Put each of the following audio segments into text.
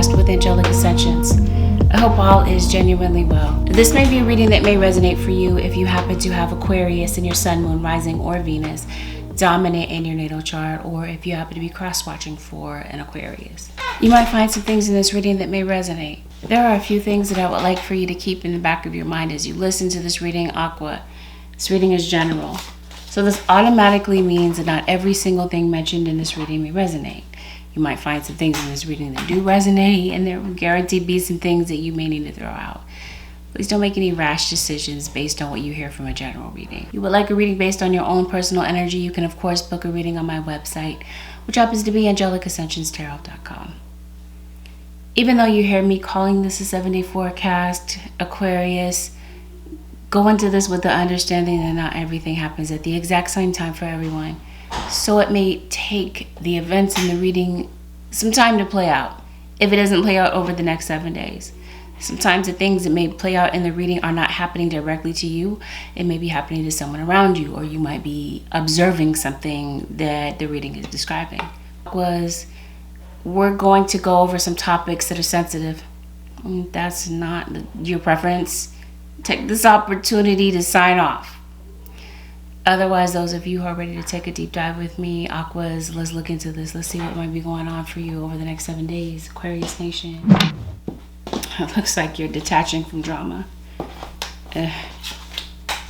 podcast with Angelic Ascensions. I hope all is genuinely well. This may be a reading that may resonate for you if you happen to have Aquarius in your sun, moon, rising, or Venus dominant in your natal chart, or if you happen to be cross-watching for an Aquarius. You might find some things in this reading that may resonate. There are a few things that I would like for you to keep in the back of your mind as you listen to this reading, Aqua. This reading is general. So this automatically means that not every single thing mentioned in this reading may resonate. You might find some things in this reading that do resonate, and there will guaranteed be some things that you may need to throw out. Please don't make any rash decisions based on what you hear from a general reading. If you would like a reading based on your own personal energy, you can of course book a reading on my website, which happens to be AngelicAscensions.com. Even though you hear me calling this a 7-day forecast, Aquarius, go into this with the understanding that not everything happens at the exact same time for everyone. So it may take the events in the reading some time to play out, if it doesn't play out over the next 7 days. Sometimes the things that may play out in the reading are not happening directly to you. It may be happening to someone around you, or you might be observing something that the reading is describing. We're going to go over some topics that are sensitive. That's not your preference. Take this opportunity to sign off. Otherwise, those of you who are ready to take a deep dive with me, Aquas, let's look into this. Let's see what might be going on for you over the next 7 days. Aquarius Nation. It looks like you're detaching from drama.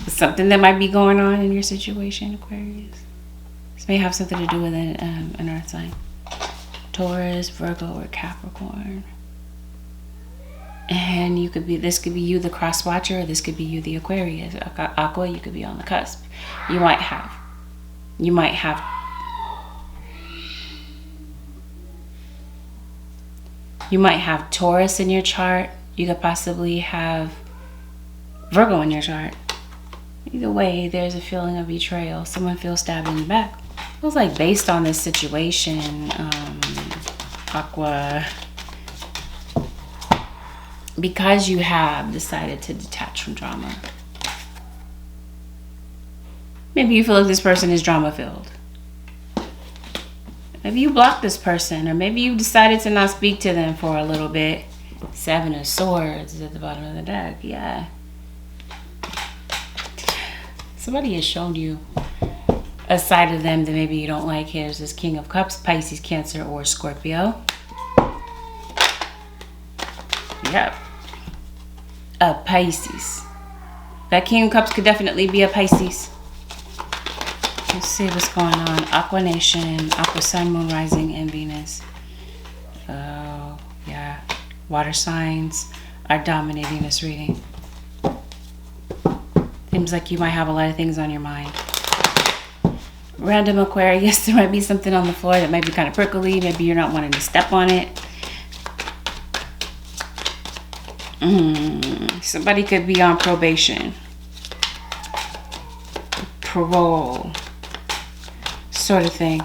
Something that might be going on in your situation, Aquarius. This may have something to do with an earth sign. Taurus, Virgo, or Capricorn. And this could be you, the cross watcher, or this could be you, the Aquarius. Aqua, you could be on the cusp. You might have Taurus in your chart. You could possibly have Virgo in your chart. Either way, there's a feeling of betrayal. Someone feels stabbed in the back. Feels like based on this situation, Aqua, because you have decided to detach from drama. Maybe you feel like this person is drama-filled. Maybe you blocked this person, or maybe you decided to not speak to them for a little bit. 7 of Swords is at the bottom of the deck. Yeah. Somebody has shown you a side of them that maybe you don't like. Here's this King of Cups, Pisces, Cancer, or Scorpio. Yep. A Pisces. That King of Cups could definitely be a Pisces. Let's see what's going on. Aqua Nation, Aqua Sun, Moon, Rising, and Venus. Oh, yeah. Water signs are dominating this reading. Seems like you might have a lot of things on your mind. Random Aquarius, there might be something on the floor that might be kind of prickly. Maybe you're not wanting to step on it. Somebody could be on probation. Parole. Sort of thing.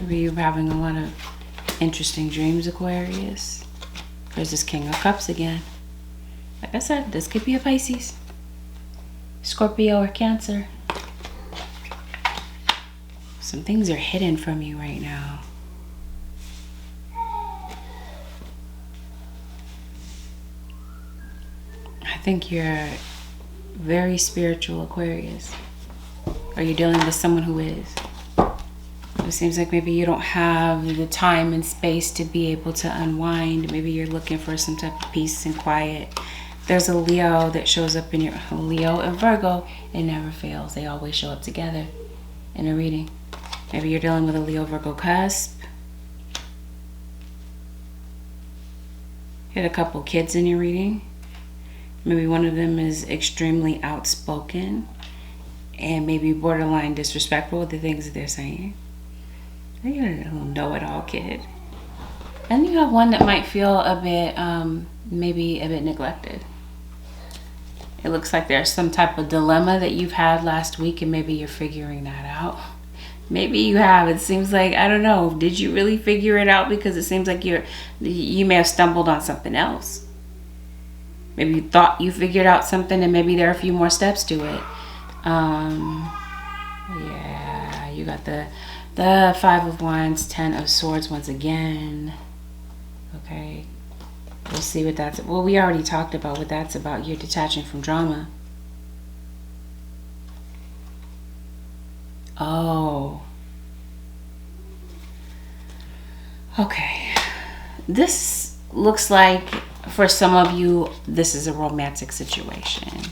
Maybe you're having a lot of interesting dreams, Aquarius. There's this King of Cups again. Like I said, this could be a Pisces, Scorpio, or Cancer. Some things are hidden from you right now. I think you're very spiritual, Aquarius. Are you dealing with someone who is? It seems like maybe you don't have the time and space to be able to unwind. Maybe you're looking for some type of peace and quiet. There's a Leo that shows up in your Leo and Virgo. It never fails. They always show up together in a reading. Maybe you're dealing with a Leo Virgo cusp. You had a couple kids in your reading. Maybe one of them is extremely outspoken and maybe borderline disrespectful with the things that they're saying. You're a little know-it-all kid. And you have one that might feel a bit, maybe a bit neglected. It looks like there's some type of dilemma that you've had last week, and maybe you're figuring that out. Maybe you have. It seems like, I don't know, did you really figure it out? Because it seems like you may have stumbled on something else. Maybe you thought you figured out something, and maybe there are a few more steps to it. Yeah, you got the The Five of Wands, Ten of Swords once again. Okay. We'll see what that's... Well, we already talked about what that's about. You're detaching from drama. Oh. Okay. This looks like, for some of you, this is a romantic situation.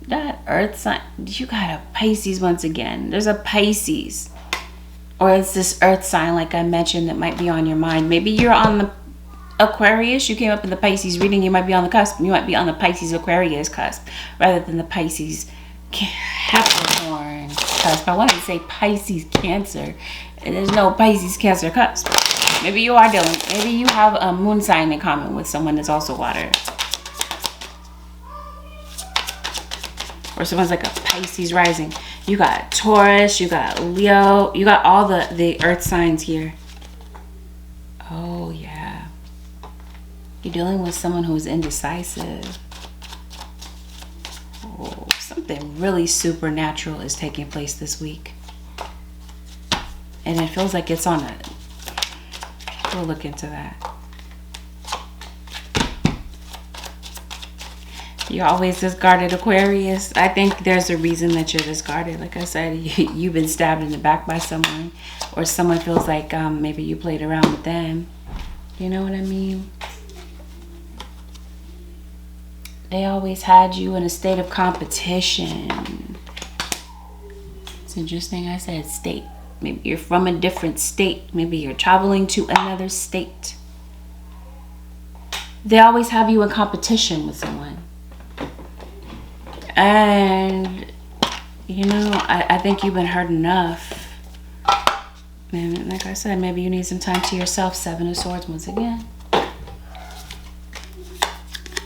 That earth sign, you got a Pisces once again. There's a Pisces. Or it's this earth sign, like I mentioned, that might be on your mind. Maybe you're on the Aquarius. You came up in the Pisces reading. You might be on the cusp. You might be on the Pisces Aquarius cusp rather than the Pisces Capricorn cusp. I wanted to say Pisces Cancer. And there's no Pisces Cancer cusp. Maybe you are dealing. Maybe you have a moon sign in common with someone that's also water. Or someone's like a Pisces rising. You got Taurus, you got Leo, you got all the earth signs here. Oh, yeah. You're dealing with someone who's indecisive. Oh, something really supernatural is taking place this week. And it feels like it's on a... We'll look into that. You're always discarded, Aquarius. I think there's a reason that you're discarded. Like I said, you've been stabbed in the back by someone. Or someone feels like maybe you played around with them. You know what I mean? They always had you in a state of competition. It's interesting I said state. Maybe you're from a different state. Maybe you're traveling to another state. They always have you in competition with someone. And, you know, I think you've been hurt enough. And like I said, maybe you need some time to yourself. Seven of Swords once again.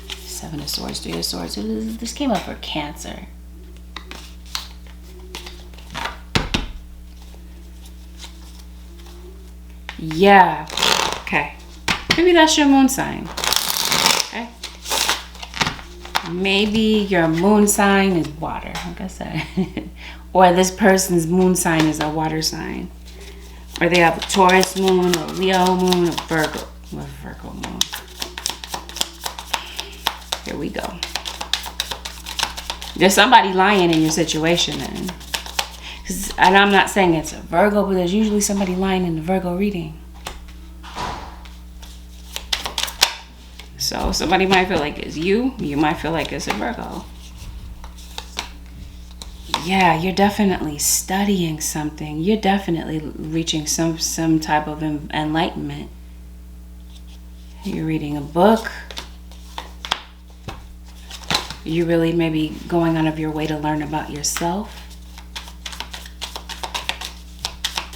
Seven of Swords, Three of Swords. This came up for Cancer. Yeah. Okay. Maybe that's your moon sign. Okay. Maybe your moon sign is water, like I said. Or this person's moon sign is a water sign. Or they have a Taurus moon, a Leo moon, a Virgo moon. Here we go. There's somebody lying in your situation then. And I'm not saying it's a Virgo, but there's usually somebody lying in the Virgo reading. So somebody might feel like it's you. You might feel like it's a Virgo. Yeah, you're definitely studying something. You're definitely reaching some type of enlightenment. You're reading a book. You really maybe going out of your way to learn about yourself.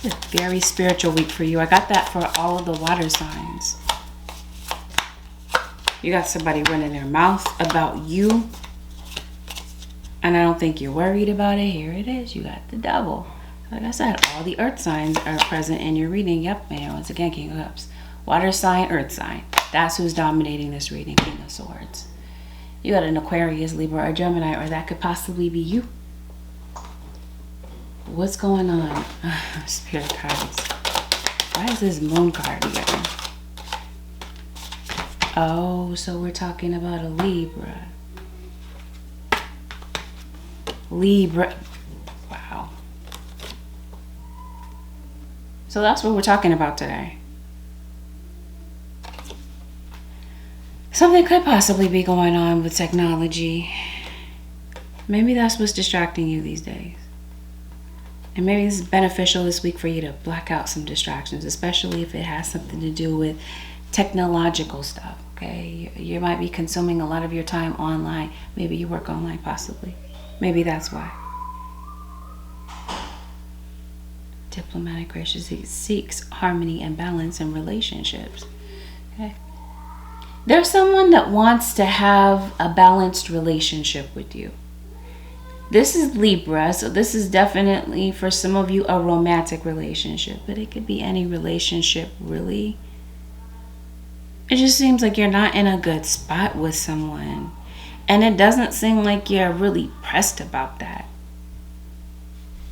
It's a very spiritual week for you. I got that for all of the water signs. You got somebody running their mouth about you. And I don't think you're worried about it. Here it is. You got the Devil. Like I said, all the earth signs are present in your reading. Yep, man. Once again, King of Cups. Water sign, earth sign. That's who's dominating this reading, King of Swords. You got an Aquarius, Libra, or Gemini, or that could possibly be you. What's going on? Spirit cards. Why is this moon card here? Oh, so we're talking about a Libra. Libra. Wow. So that's what we're talking about today. Something could possibly be going on with technology. Maybe that's what's distracting you these days. And maybe it's beneficial this week for you to black out some distractions, especially if it has something to do with technological stuff, okay? You might be consuming a lot of your time online. Maybe you work online, possibly. Maybe that's why. Diplomatic gracious seeks harmony and balance in relationships, okay? There's someone that wants to have a balanced relationship with you. This is Libra, so this is definitely, for some of you, a romantic relationship. But it could be any relationship, really. It just seems like you're not in a good spot with someone. And it doesn't seem like you're really pressed about that.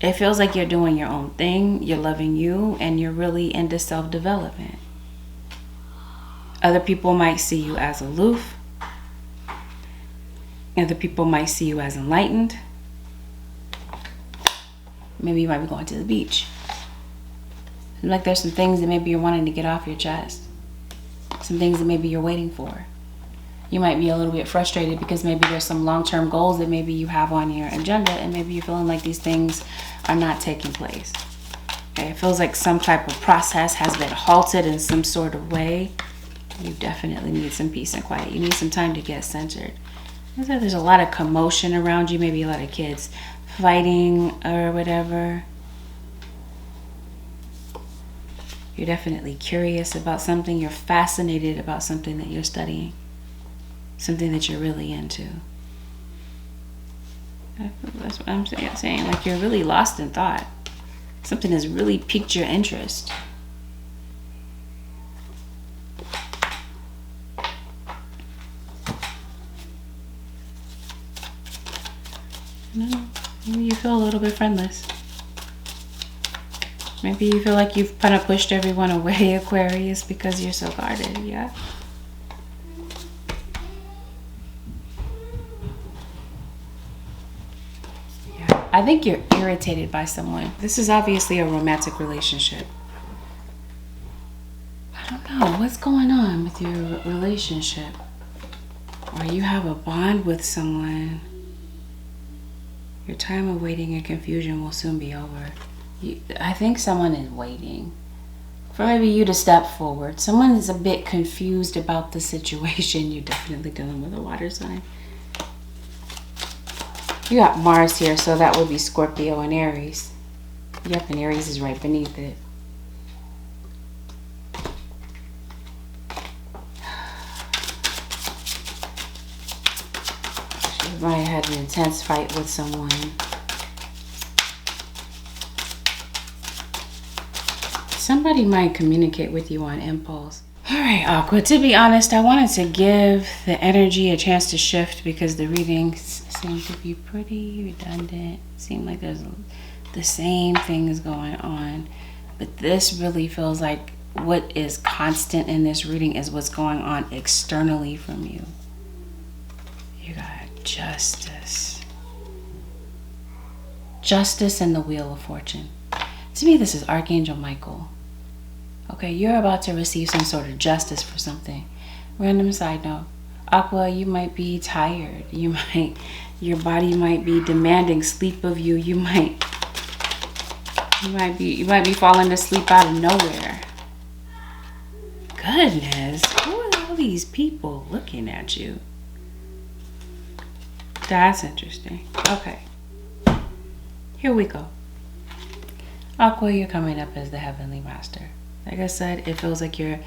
It feels like you're doing your own thing, you're loving you, and you're really into self-development. Other people might see you as aloof. Other people might see you as enlightened. Maybe you might be going to the beach. Like there's some things that maybe you're wanting to get off your chest. Some things that maybe you're waiting for. You might be a little bit frustrated because maybe there's some long-term goals that maybe you have on your agenda, and maybe you're feeling like these things are not taking place. Okay, it feels like some type of process has been halted in some sort of way. You definitely need some peace and quiet. You need some time to get centered. There's a lot of commotion around you, maybe a lot of kids fighting or whatever. You're definitely curious about something. You're fascinated about something that you're studying. Something that you're really into. That's what I'm saying. Like you're really lost in thought. Something has really piqued your interest. No, maybe you feel a little bit friendless. Maybe you feel like you've kind of pushed everyone away, Aquarius, because you're so guarded, yeah? I think you're irritated by someone. This is obviously a romantic relationship. I don't know. What's going on with your relationship? Or you have a bond with someone. Your time of waiting and confusion will soon be over. I think someone is waiting for maybe you to step forward. Someone is a bit confused about the situation. You're definitely dealing with a water sign. You got Mars here, so that would be Scorpio and Aries. Yep, and Aries is right beneath it. She might have had an intense fight with someone. Somebody might communicate with you on impulse. All right, Aqua, to be honest, I wanted to give the energy a chance to shift because the readings seem to be pretty redundant. Seem like there's the same things going on. But this really feels like what is constant in this reading is what's going on externally from you. You got justice. Justice and the Wheel of Fortune. To me, this is Archangel Michael. Okay, you're about to receive some sort of justice for something. Random side note. Aqua, you might be tired. Your body might be demanding sleep of you. You might be falling asleep out of nowhere. Goodness, who are all these people looking at you? That's interesting. Okay, here we go. Aqua, you're coming up as the Heavenly Master. Like I said, it feels like you're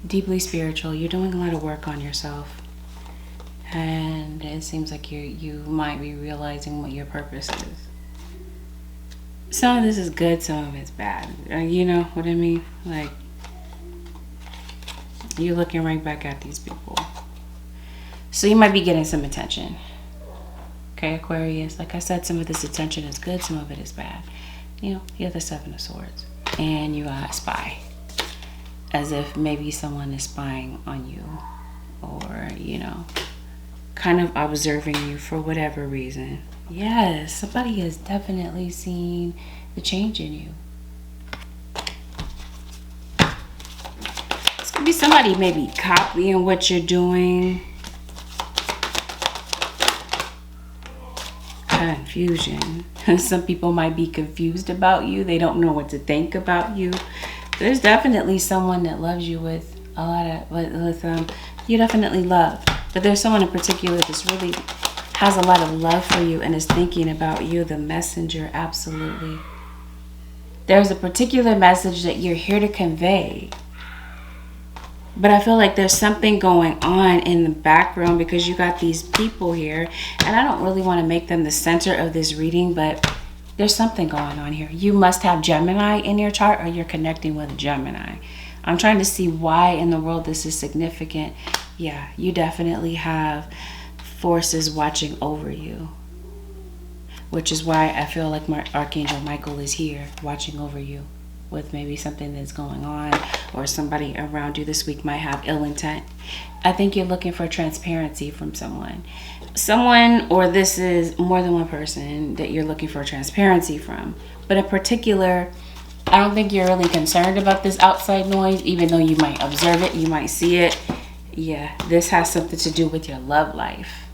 deeply spiritual. You're doing a lot of work on yourself. And it seems like you might be realizing what your purpose is. Some of this is good, some of it's bad. You know what I mean? Like, you're looking right back at these people. So you might be getting some attention. Okay, Aquarius? Like I said, some of this attention is good, some of it is bad. You know, you have the Seven of Swords. And you got spy. As if maybe someone is spying on you. Or, you know, kind of observing you for whatever reason. Yes, somebody has definitely seen the change in you. This could be somebody maybe copying what you're doing. Confusion. Some people might be confused about you. They don't know what to think about you. There's definitely someone that loves you with a lot of, you definitely love. But there's someone in particular that's really has a lot of love for you and is thinking about you, the messenger, absolutely. There's a particular message that you're here to convey. But I feel like there's something going on in the background because you got these people here. And I don't really want to make them the center of this reading, but there's something going on here. You must have Gemini in your chart or you're connecting with a Gemini. I'm trying to see why in the world this is significant. Yeah, you definitely have forces watching over you. which is why I feel like Archangel Michael is here watching over you with maybe something that's going on, or somebody around you this week might have ill intent. I think you're looking for transparency from someone, or this is more than one person that you're looking for transparency from. But in particular, I don't think you're really concerned about this outside noise, even though you might observe it, you might see it. Yeah, this has something to do with your love life.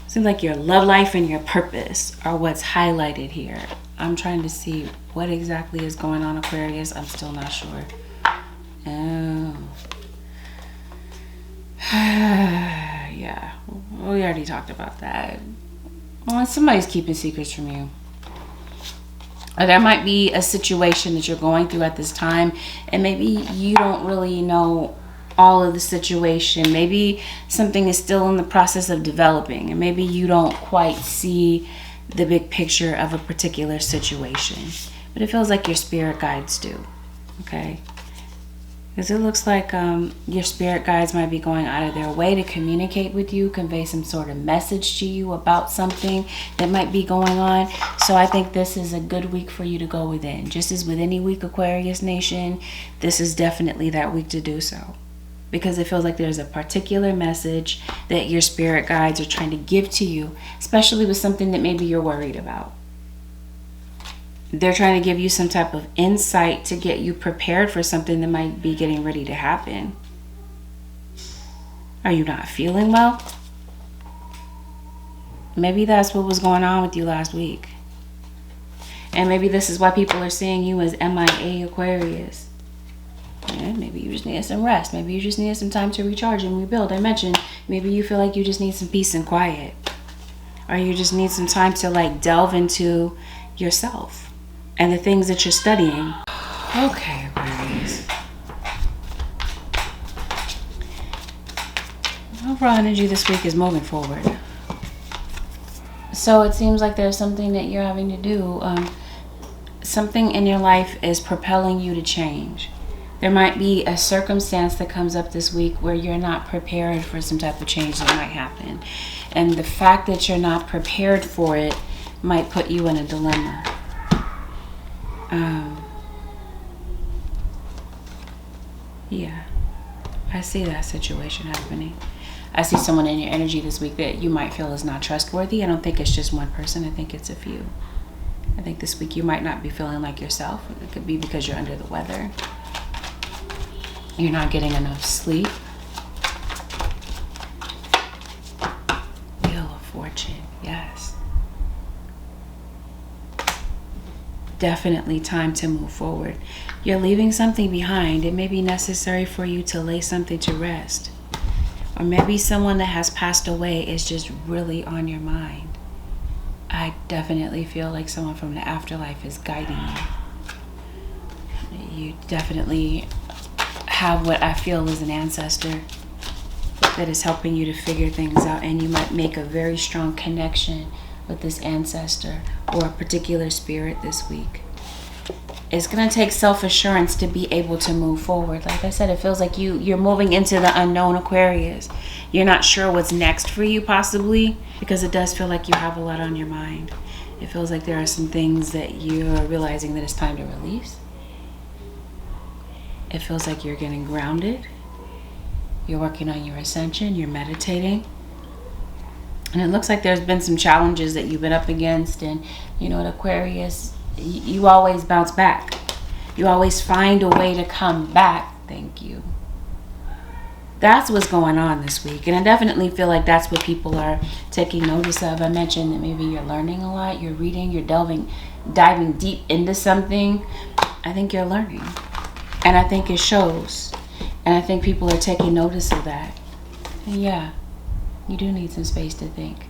Seems like your love life and your purpose are what's highlighted here. I'm trying to see what exactly is going on, Aquarius. I'm still not sure. Oh. Yeah, we already talked about that. Well, somebody's keeping secrets from you. Or there might be a situation that you're going through at this time, and maybe you don't really know all of the situation. Maybe something is still in the process of developing, and maybe you don't quite see the big picture of a particular situation. But it feels like your spirit guides do, okay? Because it looks like your spirit guides might be going out of their way to communicate with you, convey some sort of message to you about something that might be going on. So I think this is a good week for you to go within. Just as with any week, Aquarius Nation, this is definitely that week to do so. Because it feels like there's a particular message that your spirit guides are trying to give to you, especially with something that maybe you're worried about. They're trying to give you some type of insight to get you prepared for something that might be getting ready to happen. Are you not feeling well? Maybe that's what was going on with you last week. And maybe this is why people are seeing you as MIA, Aquarius. Yeah, maybe you just needed some rest. Maybe you just needed some time to recharge and rebuild. I mentioned maybe you feel like you just need some peace and quiet. Or you just need some time to like delve into yourself and the things that you're studying. Okay, Aquarius. Overall energy this week is moving forward. So it seems like there's something that you're having to do. Something in your life is propelling you to change. There might be a circumstance that comes up this week where you're not prepared for some type of change that might happen. And the fact that you're not prepared for it might put you in a dilemma. Yeah, I see that situation happening. I see someone in your energy this week that you might feel is not trustworthy. I don't think it's just one person. I think it's a few. I think this week you might not be feeling like yourself. It could be because you're under the weather. You're not getting enough sleep. Wheel of Fortune, yes. Definitely time to move forward. You're leaving something behind. It may be necessary for you to lay something to rest. Or maybe someone that has passed away is just really on your mind. I definitely feel like someone from the afterlife is guiding you. You definitely have what I feel is an ancestor that is helping you to figure things out, and you might make a very strong connection with this ancestor or a particular spirit this week. It's going to take self-assurance to be able to move forward. Like I said, it feels like you're moving into the unknown, Aquarius. You're not sure what's next for you, possibly, because it does feel like you have a lot on your mind. It feels like there are some things that you're realizing that it's time to release. It feels like you're getting grounded. You're working on your ascension. You're meditating. And it looks like there's been some challenges that you've been up against. And you know what, Aquarius, you always bounce back. You always find a way to come back. Thank you. That's what's going on this week. And I definitely feel like that's what people are taking notice of. I mentioned that maybe you're learning a lot. You're reading. You're diving deep into something. I think you're learning. And I think it shows. And I think people are taking notice of that. And yeah, you do need some space to think.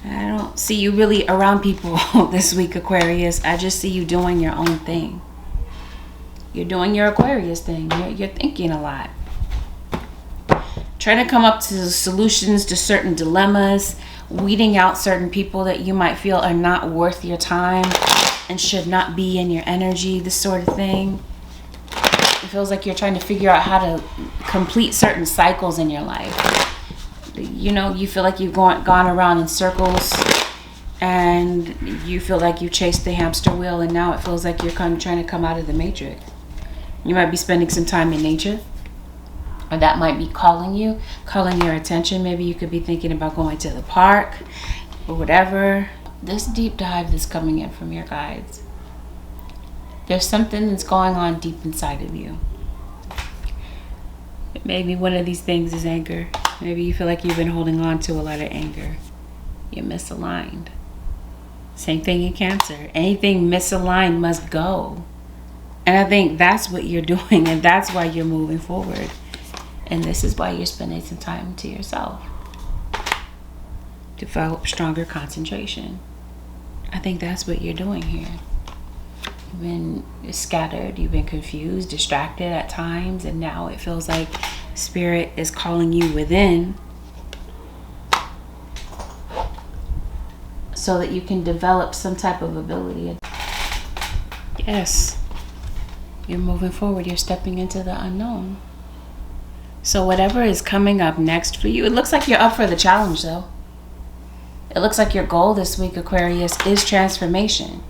I don't see you really around people this week, Aquarius. I just see you doing your own thing. You're doing your Aquarius thing. You're thinking a lot. Trying to come up to solutions to certain dilemmas. Weeding out certain people that you might feel are not worth your time and should not be in your energy. This sort of thing. It feels like you're trying to figure out how to complete certain cycles in your life. You know, you feel like you've gone around in circles, and you feel like you chased the hamster wheel, and now it feels like you're trying to come out of the matrix. You might be spending some time in nature, or that might be calling your attention. Maybe you could be thinking about going to the park or whatever. This deep dive that's coming in from your guides, there's something that's going on deep inside of you. Maybe one of these things is anger. Maybe you feel like you've been holding on to a lot of anger. You're misaligned. Same thing in Cancer. Anything misaligned must go. And I think that's what you're doing, and that's why you're moving forward. And this is why you're spending some time to yourself. Develop stronger concentration. I think that's what you're doing here. You've been scattered, you've been confused, distracted at times, and now it feels like Spirit is calling you within so that you can develop some type of ability. Yes, you're moving forward, you're stepping into the unknown. So whatever is coming up next for you, it looks like you're up for the challenge though. It looks like your goal this week, Aquarius, is transformation.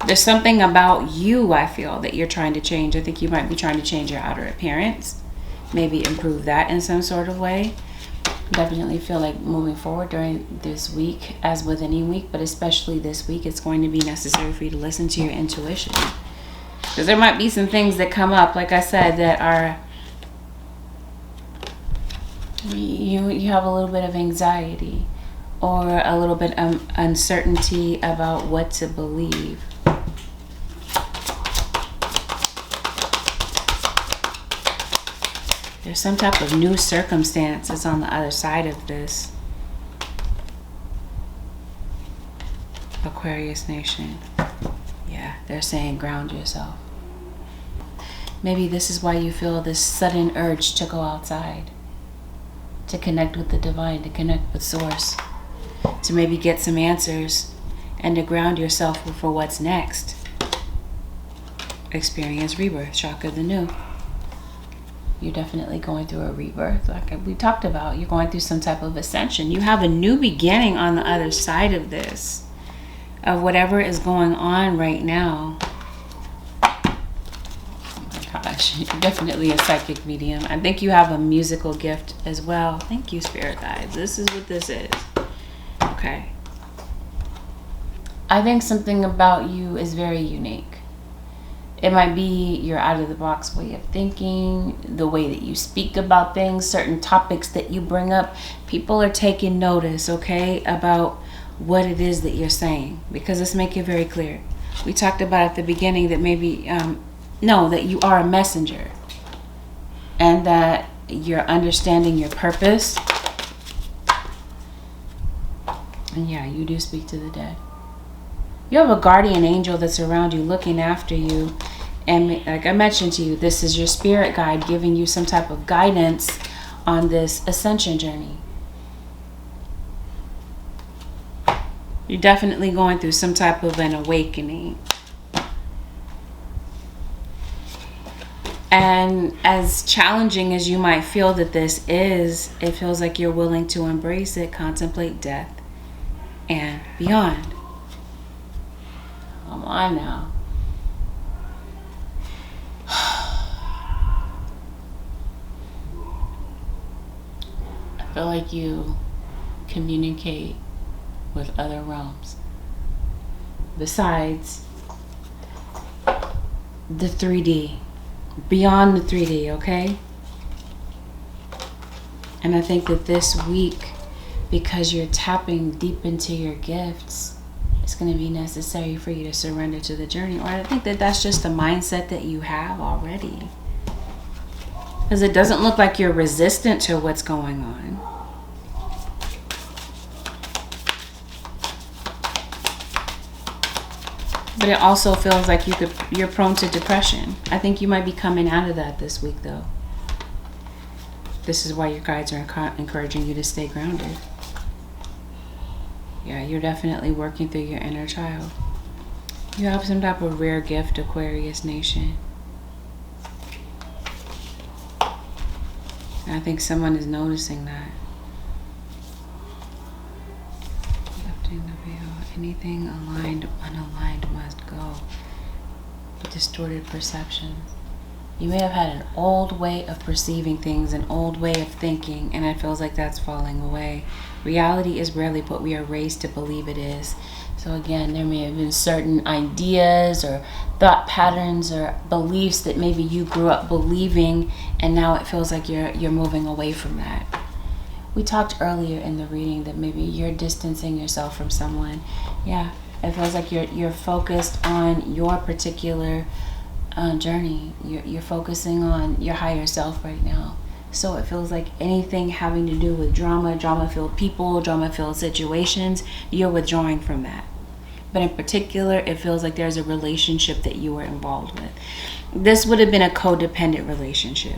There's something about you, I feel, that you're trying to change. I think you might be trying to change your outer appearance. Maybe improve that in some sort of way. Definitely feel like moving forward during this week, as with any week, but especially this week, it's going to be necessary for you to listen to your intuition. Because there might be some things that come up, like I said, that are... You have a little bit of anxiety or a little bit of uncertainty about what to believe. There's some type of new circumstances on the other side of this. Aquarius Nation. Yeah, they're saying ground yourself. Maybe this is why you feel this sudden urge to go outside. To connect with the divine, to connect with source. To maybe get some answers and to ground yourself for what's next. Experience rebirth, shock of the new. You're definitely going through a rebirth. Like we talked about, you're going through some type of ascension. You have a new beginning on the other side of this. Of whatever is going on right now. Oh my gosh, you're definitely a psychic medium. I think you have a musical gift as well. Thank you, Spirit Guides. This is what this is. Okay. I think something about you is very unique. It might be your out-of-the-box way of thinking, the way that you speak about things, certain topics that you bring up. People are taking notice, okay, about what it is that you're saying. Because let's make it very clear. We talked about at the beginning that maybe, that you are a messenger. And that you're understanding your purpose. And yeah, you do speak to the dead. You have a guardian angel that's around you, looking after you. And like I mentioned to you, this is your spirit guide giving you some type of guidance on this ascension journey. You're definitely going through some type of an awakening. And as challenging as you might feel that this is, it feels like you're willing to embrace it, contemplate death, and beyond. Come on now. I feel like you communicate with other realms besides the 3D, beyond the 3D, okay? And I think that this week, because you're tapping deep into your gifts, it's going to be necessary for you to surrender to the journey. Or I think that that's just the mindset that you have already. Because it doesn't look like you're resistant to what's going on. But it also feels like you're prone to depression. I think you might be coming out of that this week, though. This is why your guides are encouraging you to stay grounded. Yeah, you're definitely working through your inner child. You have some type of rare gift, Aquarius Nation. And I think someone is noticing that. Lifting the veil. Anything aligned, unaligned must go. Distorted perceptions. You may have had an old way of perceiving things, an old way of thinking, and it feels like that's falling away. Reality is rarely what we are raised to believe it is. So again, there may have been certain ideas or thought patterns or beliefs that maybe you grew up believing, and now it feels like you're moving away from that. We talked earlier in the reading that maybe you're distancing yourself from someone. Yeah, it feels like you're focused on your particular journey. You're focusing on your higher self right now. So it feels like anything having to do with drama-filled people, drama-filled situations, you're withdrawing from that. But in particular, it feels like there's a relationship that you were involved with. This would have been a codependent relationship.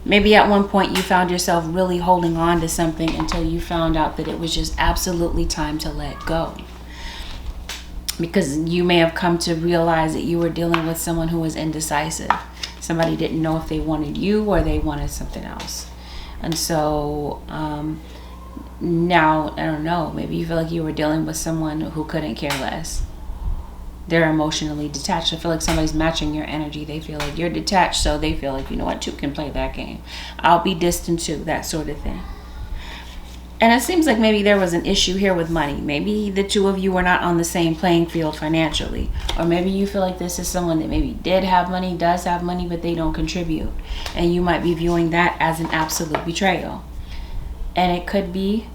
Maybe at one point you found yourself really holding on to something until you found out that it was just absolutely time to let go. Because you may have come to realize that you were dealing with someone who was indecisive. Somebody didn't know if they wanted you or they wanted something else. And so now, I don't know, maybe you feel like you were dealing with someone who couldn't care less. They're emotionally detached. I feel like somebody's matching your energy. They feel like you're detached, so they feel like, you know what, two can play that game. I'll be distant too, that sort of thing. And it seems like maybe there was an issue here with money. Maybe the two of you were not on the same playing field financially. Or maybe you feel like this is someone that maybe did have money, does have money, but they don't contribute. And you might be viewing that as an absolute betrayal. And it could be,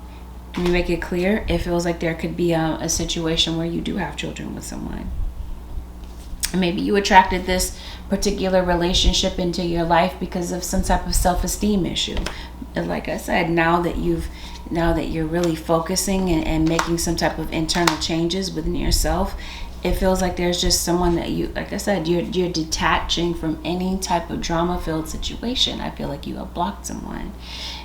let me make it clear, it feels like there could be a situation where you do have children with someone. And maybe you attracted this particular relationship into your life because of some type of self-esteem issue. And like I said, now that you're really focusing and making some type of internal changes within yourself, it feels like there's just someone that you, like I said, you're detaching from any type of drama-filled situation. I feel like you have blocked someone.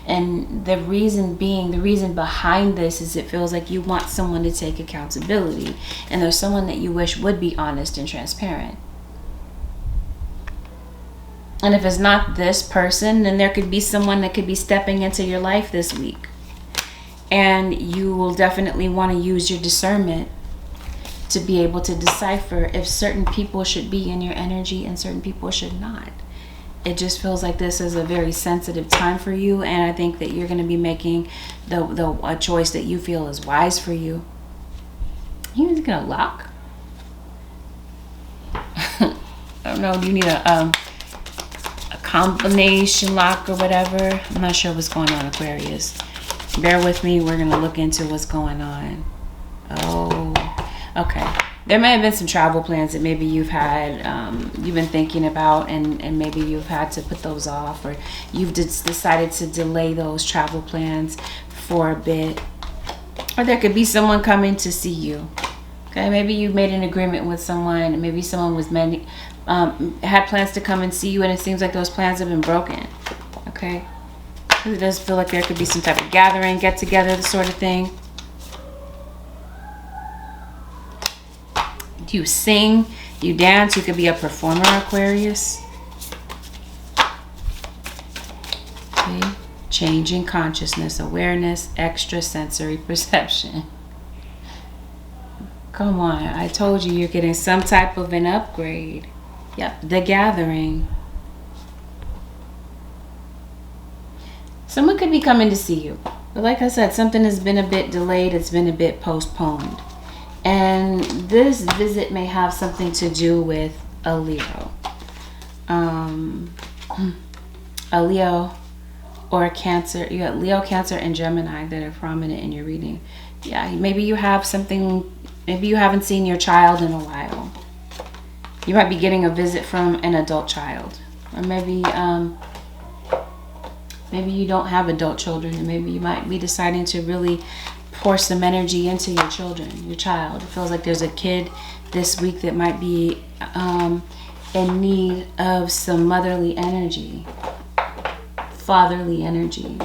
And the reason behind this is it feels like you want someone to take accountability. And there's someone that you wish would be honest and transparent. And if it's not this person, then there could be someone that could be stepping into your life this week. And you will definitely want to use your discernment to be able to decipher if certain people should be in your energy and certain people should not. It just feels like this is a very sensitive time for you, and I think that you're going to be making a choice that you feel is wise for you. You need to get a lock? I don't know. Do you need a combination lock or whatever? I'm not sure what's going on, Aquarius. Bear with me. We're going to look into what's going on. Oh, okay. There may have been some travel plans that maybe you've had, you've been thinking about, and maybe you've had to put those off, or you've just decided to delay those travel plans for a bit. Or there could be someone coming to see you. Okay, maybe you made an agreement with someone, maybe someone was had plans to come and see you, and it seems like those plans have been broken. Okay, it does feel like there could be some type of gathering, get together, the sort of thing. You sing, you dance, you could be a performer, Aquarius. Okay. Changing consciousness, awareness, extrasensory perception. Come on, I told you you're getting some type of an upgrade. Yep, the gathering. Someone could be coming to see you. But like I said, something has been a bit delayed, it's been a bit postponed. And this visit may have something to do with a Leo. A Leo or a Cancer. You got Leo, Cancer, and Gemini that are prominent in your reading. Yeah, maybe you have something, maybe you haven't seen your child in a while. You might be getting a visit from an adult child. Or maybe maybe you don't have adult children, and maybe you might be deciding to really pour some energy into your children, your child. It feels like there's a kid this week that might be in need of some motherly energy, fatherly energy,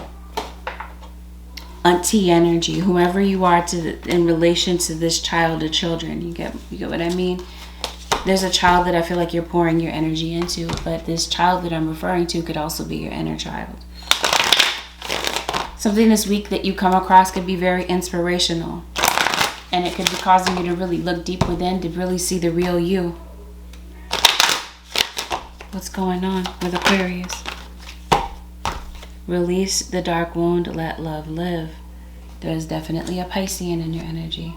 auntie energy, whoever you are in relation to this child or children. You get what I mean? There's a child that I feel like you're pouring your energy into, but this child that I'm referring to could also be your inner child. Something this week that you come across could be very inspirational. And it could be causing you to really look deep within, to really see the real you. What's going on with Aquarius? Release the dark wound, let love live. There's definitely a Piscean in your energy.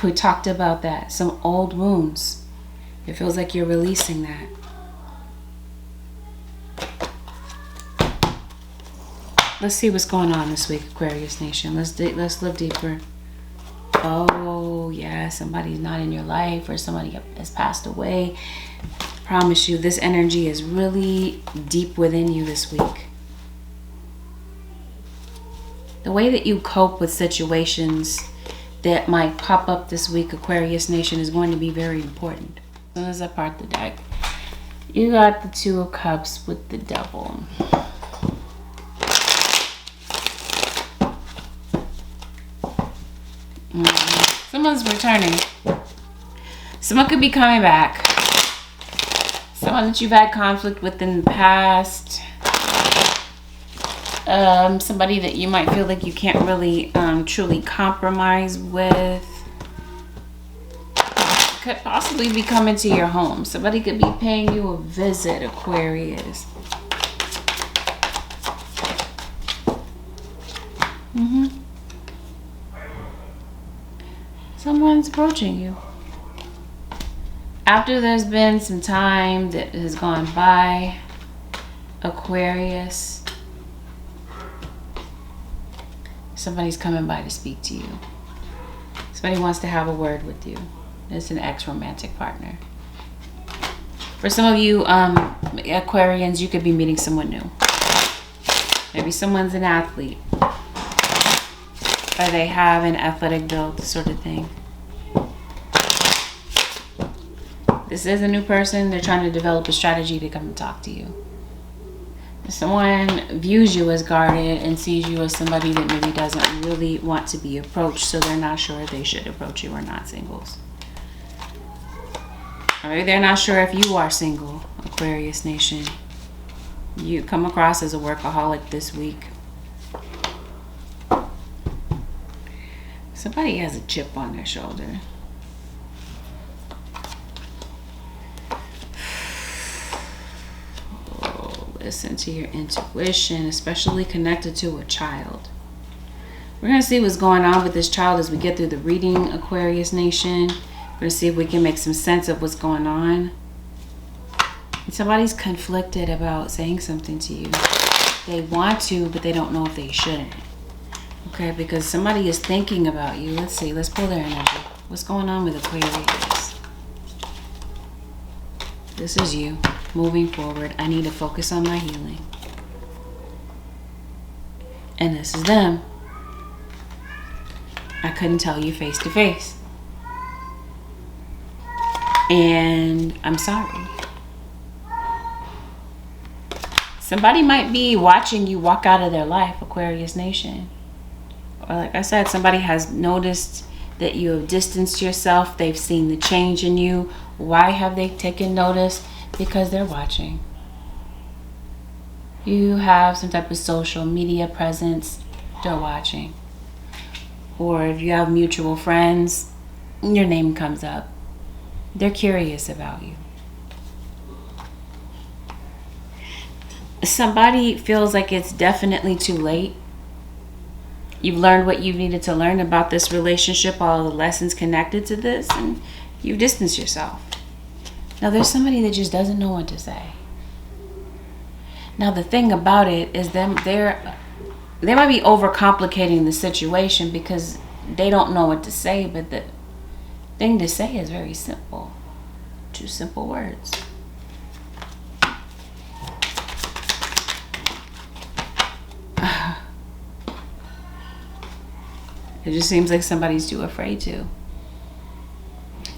We talked about that. Some old wounds. It feels like you're releasing that. Let's see what's going on this week, Aquarius Nation. Let's look deeper. Oh, yeah, somebody's not in your life or somebody has passed away. I promise you, this energy is really deep within you this week. The way that you cope with situations that might pop up this week, Aquarius Nation, is going to be very important. As soon as I part the deck, you got the Two of Cups with the Devil. Someone's returning. Someone could be coming back. Someone that you've had conflict with in the past. Somebody that you might feel like you can't really truly compromise with. Could possibly be coming to your home. Somebody could be paying you a visit, Aquarius. Someone's approaching you. After there's been some time that has gone by, Aquarius, somebody's coming by to speak to you. Somebody wants to have a word with you. It's an ex-romantic partner. For some of you Aquarians, you could be meeting someone new. Maybe someone's an athlete, or they have an athletic build, sort of thing. This is a new person. They're trying to develop a strategy to come and talk to you. Someone views you as guarded and sees you as somebody that maybe doesn't really want to be approached, so they're not sure if they should approach you or not, singles. Or maybe they're not sure if you are single, Aquarius Nation. You come across as a workaholic this week. Somebody has a chip on their shoulder. Oh, listen to your intuition, especially connected to a child. We're going to see what's going on with this child as we get through the reading, Aquarius Nation. We're going to see if we can make some sense of what's going on. And somebody's conflicted about saying something to you. They want to, but they don't know if they shouldn't. Okay, because somebody is thinking about you. Let's see. Let's pull their energy. What's going on with Aquarius? This is you. Moving forward. I need to focus on my healing. And this is them. I couldn't tell you face to face. And I'm sorry. Somebody might be watching you walk out of their life, Aquarius Nation. Or like I said, somebody has noticed that you have distanced yourself. They've seen the change in you. Why have they taken notice? Because they're watching. You have some type of social media presence. They're watching. Or if you have mutual friends, your name comes up. They're curious about you. Somebody feels like it's definitely too late. You've learned what you needed to learn about this relationship, all the lessons connected to this, and you've distanced yourself. Now there's somebody that just doesn't know what to say. Now the thing about it is they might be overcomplicating the situation because they don't know what to say, but the thing to say is very simple. 2 simple words. It just seems like somebody's too afraid to.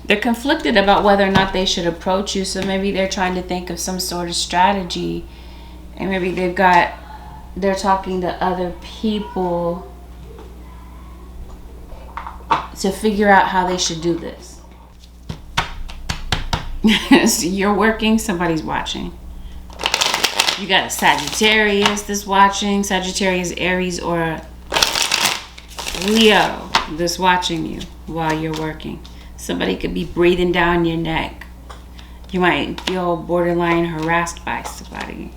They're conflicted about whether or not they should approach you, so maybe they're trying to think of some sort of strategy, and maybe they're talking to other people to figure out how they should do this. So you're working, somebody's watching. You got a Sagittarius that's watching. Sagittarius, Aries, or Leo that's watching you while you're working. Somebody could be breathing down your neck. You might feel borderline harassed by somebody.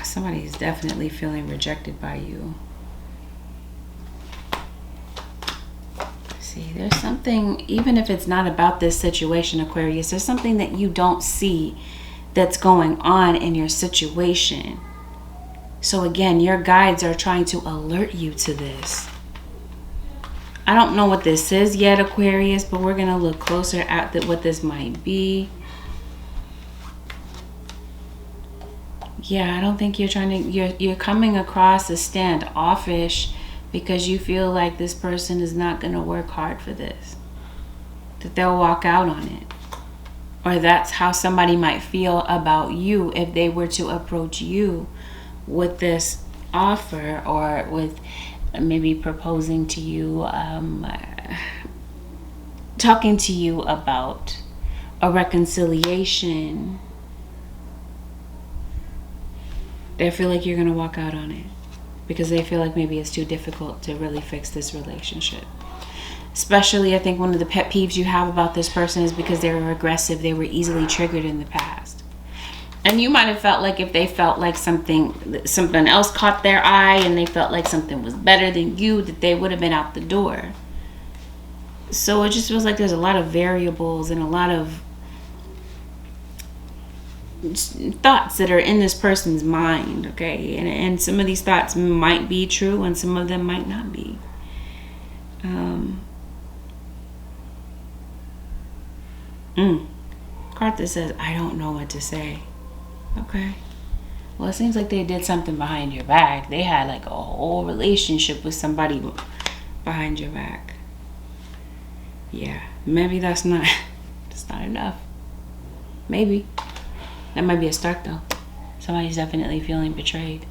Somebody is definitely feeling rejected by you. See, there's something, even if it's not about this situation, Aquarius, there's something that you don't see that's going on in your situation. So again, your guides are trying to alert you to this. I don't know what this is yet, Aquarius, but we're going to look closer at what this might be. Yeah, I don't think you're trying to, you're coming across as standoffish because you feel like this person is not going to work hard for this. That they'll walk out on it. Or that's how somebody might feel about you if they were to approach you with this offer, or with maybe proposing to you, talking to you about a reconciliation. They feel like you're going to walk out on it because they feel like maybe it's too difficult to really fix this relationship. Especially, I think one of the pet peeves you have about this person is because they were aggressive. They were easily triggered in the past. And you might have felt like if they felt like something else caught their eye and they felt like something was better than you, that they would have been out the door. So it just feels like there's a lot of variables and a lot of thoughts that are in this person's mind, okay? And some of these thoughts might be true and some of them might not be. Card that says, I don't know what to say. Okay. Well, it seems like they did something behind your back. They had like a whole relationship with somebody behind your back. Yeah, maybe that's not enough. Maybe. That might be a start though. Somebody's definitely feeling betrayed.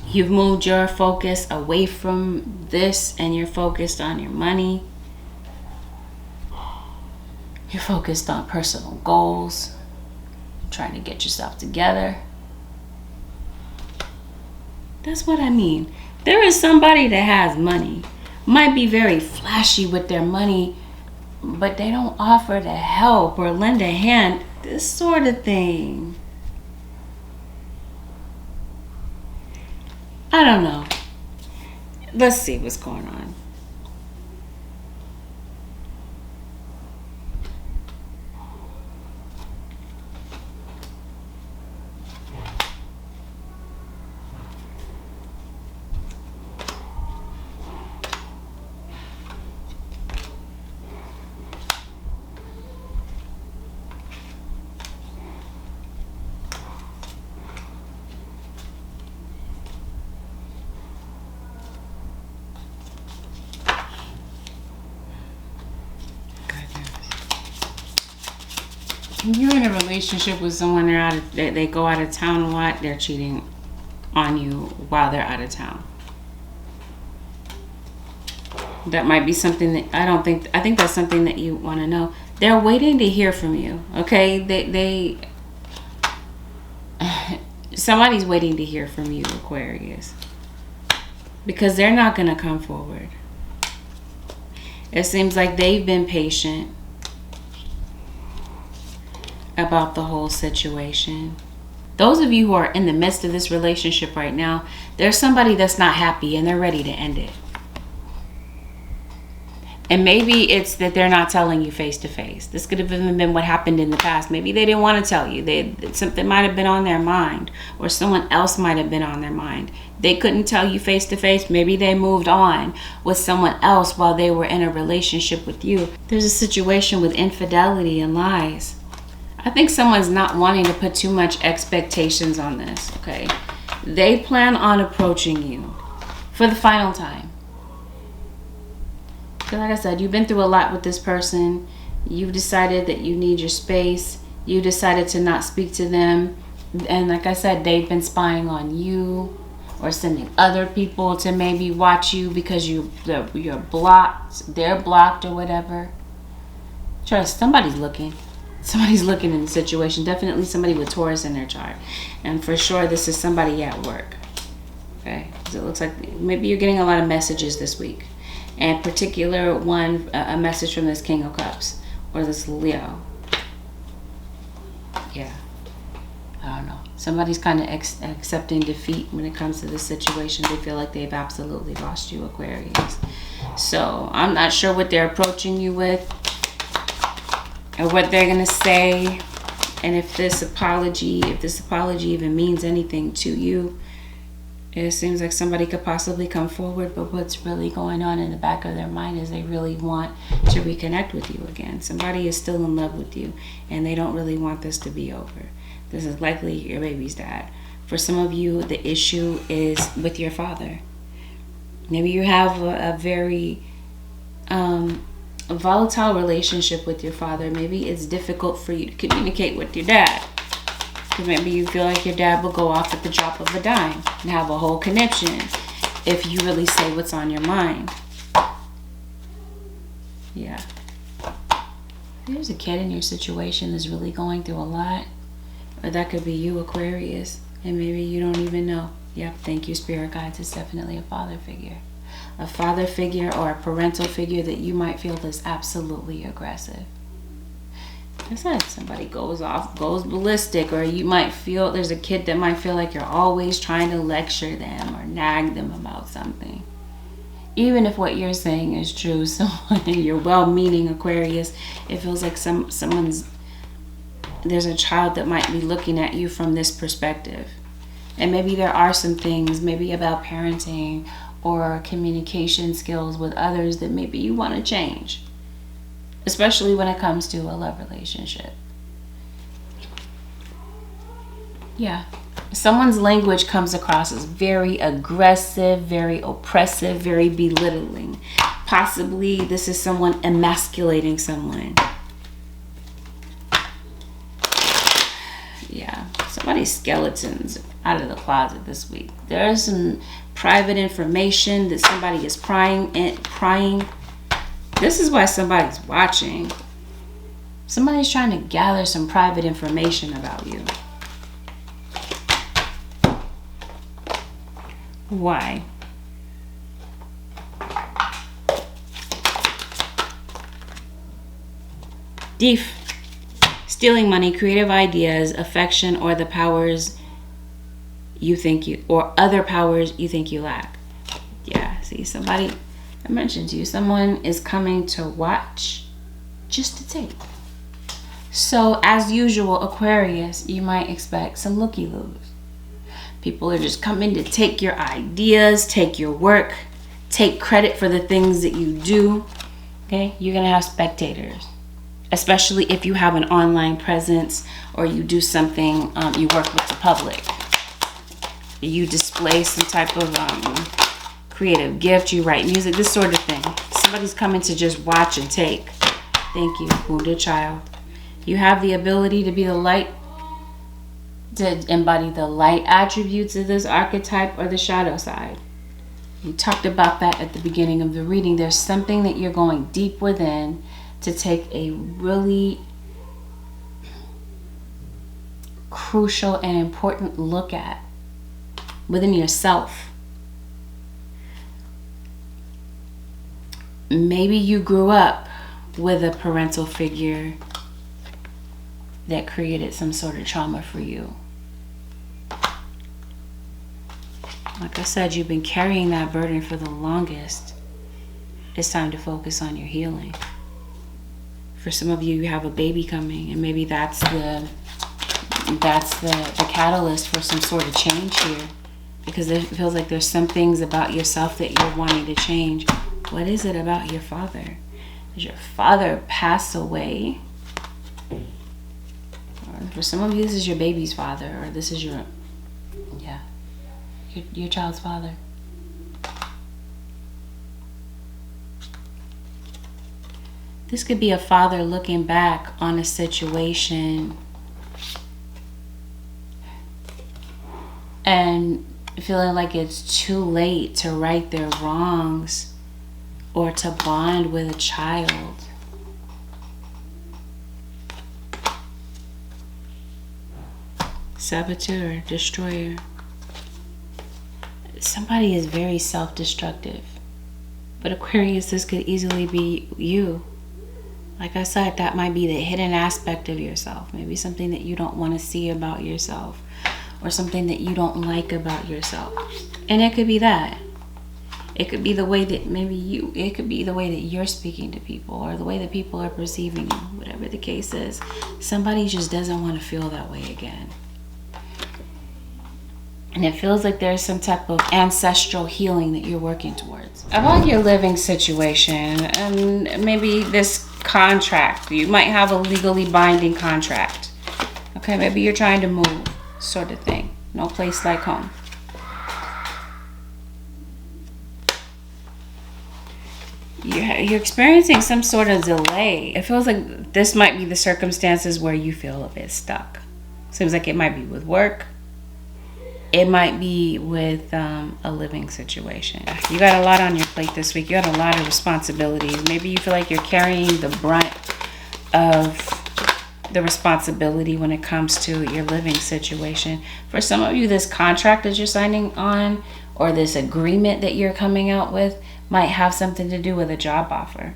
You've moved your focus away from this and you're focused on your money. You're focused on personal goals, trying to get yourself together. That's what I mean. There is somebody that has money, might be very flashy with their money, but they don't offer to help or lend a hand, this sort of thing. I don't know. Let's see what's going on. You're in a relationship with someone, they go out of town a lot, they're cheating on you while they're out of town. That might be something that I think that's something that you want to know. They're waiting to hear from you, okay? Somebody's waiting to hear from you, Aquarius. Because they're not going to come forward. It seems like they've been patient about the whole situation. Those of you who are in the midst of this relationship right now, there's somebody that's not happy and they're ready to end it. And maybe it's that they're not telling you face to face. This could have even been what happened in the past. Maybe they didn't want to tell you. Something might have been on their mind, or someone else might have been on their mind. They couldn't tell you face to face. Maybe they moved on with someone else while they were in a relationship with you. There's a situation with infidelity and lies. I think someone's not wanting to put too much expectations on this, okay? They plan on approaching you for the final time. Because like I said, you've been through a lot with this person. You've decided that you need your space. You decided to not speak to them. And like I said, they've been spying on you or sending other people to maybe watch you because you're blocked. They're blocked or whatever. Trust, somebody's looking. Somebody's looking in the situation. Definitely somebody with Taurus in their chart. And for sure, this is somebody at work. Okay? So it looks like maybe you're getting a lot of messages this week. And particular one, a message from this King of Cups or this Leo. Yeah. I don't know. Somebody's kind of accepting defeat when it comes to this situation. They feel like they've absolutely lost you, Aquarius. So I'm not sure what they're approaching you with or what they're going to say. And if this apology even means anything to you. It seems like somebody could possibly come forward, but what's really going on in the back of their mind is they really want to reconnect with you again. Somebody is still in love with you, and they don't really want this to be over. This is likely your baby's dad. For some of you, the issue is with your father. Maybe you have a very volatile relationship with your father. Maybe it's difficult for you to communicate with your dad. Maybe you feel like your dad will go off at the drop of a dime and have a whole connection if you really say what's on your mind. Yeah. There's a kid in your situation that's really going through a lot. Or that could be you, Aquarius. And maybe you don't even know. Yep, thank you, Spirit Guides. It's definitely a father figure. A father figure or a parental figure that you might feel is absolutely aggressive. I said somebody goes ballistic, or you might feel there's a kid that might feel like you're always trying to lecture them or nag them about something. Even if what you're saying is true, you're well-meaning, Aquarius, it feels like there's a child that might be looking at you from this perspective. And maybe there are some things, maybe about parenting or communication skills with others that maybe you want to change. Especially when it comes to a love relationship. Yeah. Someone's language comes across as very aggressive, very oppressive, very belittling. Possibly this is someone emasculating someone. Yeah. Somebody's skeletons out of the closet this week. There's some private information that somebody is prying. This is why somebody's watching. Somebody's trying to gather some private information about you. Why? Thief. Stealing money, creative ideas, affection, or the powers you think you, or other powers you think you lack. Yeah, see, somebody, I mentioned to you, someone is coming to watch just to take. So, as usual, Aquarius, you might expect some looky-loos. People are just coming to take your ideas, take your work, take credit for the things that you do. Okay? You're going to have spectators. Especially if you have an online presence or you do something, you work with the public. You display some type of creative gift, you write music, this sort of thing. Somebody's coming to just watch and take. Thank you, wounded child. You have the ability to be the light, to embody the light attributes of this archetype or the shadow side. We talked about that at the beginning of the reading. There's something that you're going deep within to take a really crucial and important look at within yourself. Maybe you grew up with a parental figure that created some sort of trauma for you. Like I said, you've been carrying that burden for the longest. It's time to focus on your healing. For some of you, you have a baby coming, and maybe that's the catalyst for some sort of change here. Because it feels like there's some things about yourself that you're wanting to change. What is it about your father? Did your father pass away? Or for some of you, this is your baby's father, or this is your child's father. This could be a father looking back on a situation and feeling like it's too late to right their wrongs or to bond with a child. saboteur, destroyer. Somebody is very self-destructive. But Aquarius, this could easily be you. Like I said, that might be the hidden aspect of yourself. Maybe something that you don't want to see about yourself, or something that you don't like about yourself. And it could be that. It could be the way that it could be the way that you're speaking to people, or the way that people are perceiving you, whatever the case is. Somebody just doesn't want to feel that way again. And it feels like there's some type of ancestral healing that you're working towards. About your living situation, maybe this contract, you might have a legally binding contract. Okay, maybe you're trying to move, sort of thing. No place like home. You're experiencing some sort of delay. It feels like this might be the circumstances where you feel a bit stuck. Seems like it might be with work. It might be with a living situation. You got a lot on your plate this week. You got a lot of responsibilities. Maybe you feel like you're carrying the brunt of the responsibility when it comes to your living situation. For some of you, this contract that you're signing on, or this agreement that you're coming out with, might have something to do with a job offer.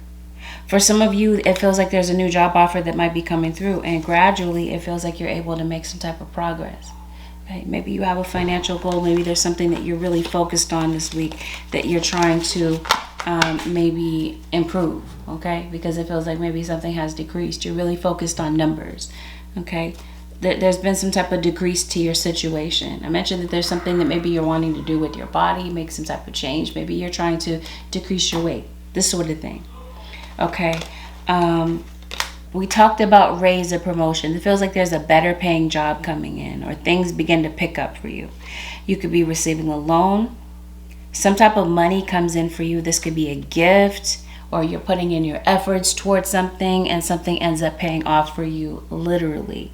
For some of you, it feels like there's a new job offer that might be coming through, and gradually it feels like you're able to make some type of progress. Okay? Maybe you have a financial goal. Maybe there's something that you're really focused on this week that you're trying to maybe improve, okay? Because it feels like maybe something has decreased. You're really focused on numbers, okay? There's been some type of decrease to your situation. I mentioned that there's something that maybe you're wanting to do with your body, make some type of change. Maybe you're trying to decrease your weight, this sort of thing, okay? We talked about raise or promotion. It feels like there's a better paying job coming in, or things begin to pick up for you. You could be receiving a loan. Some type of money comes in for you. This could be a gift, or you're putting in your efforts towards something and something ends up paying off for you, literally.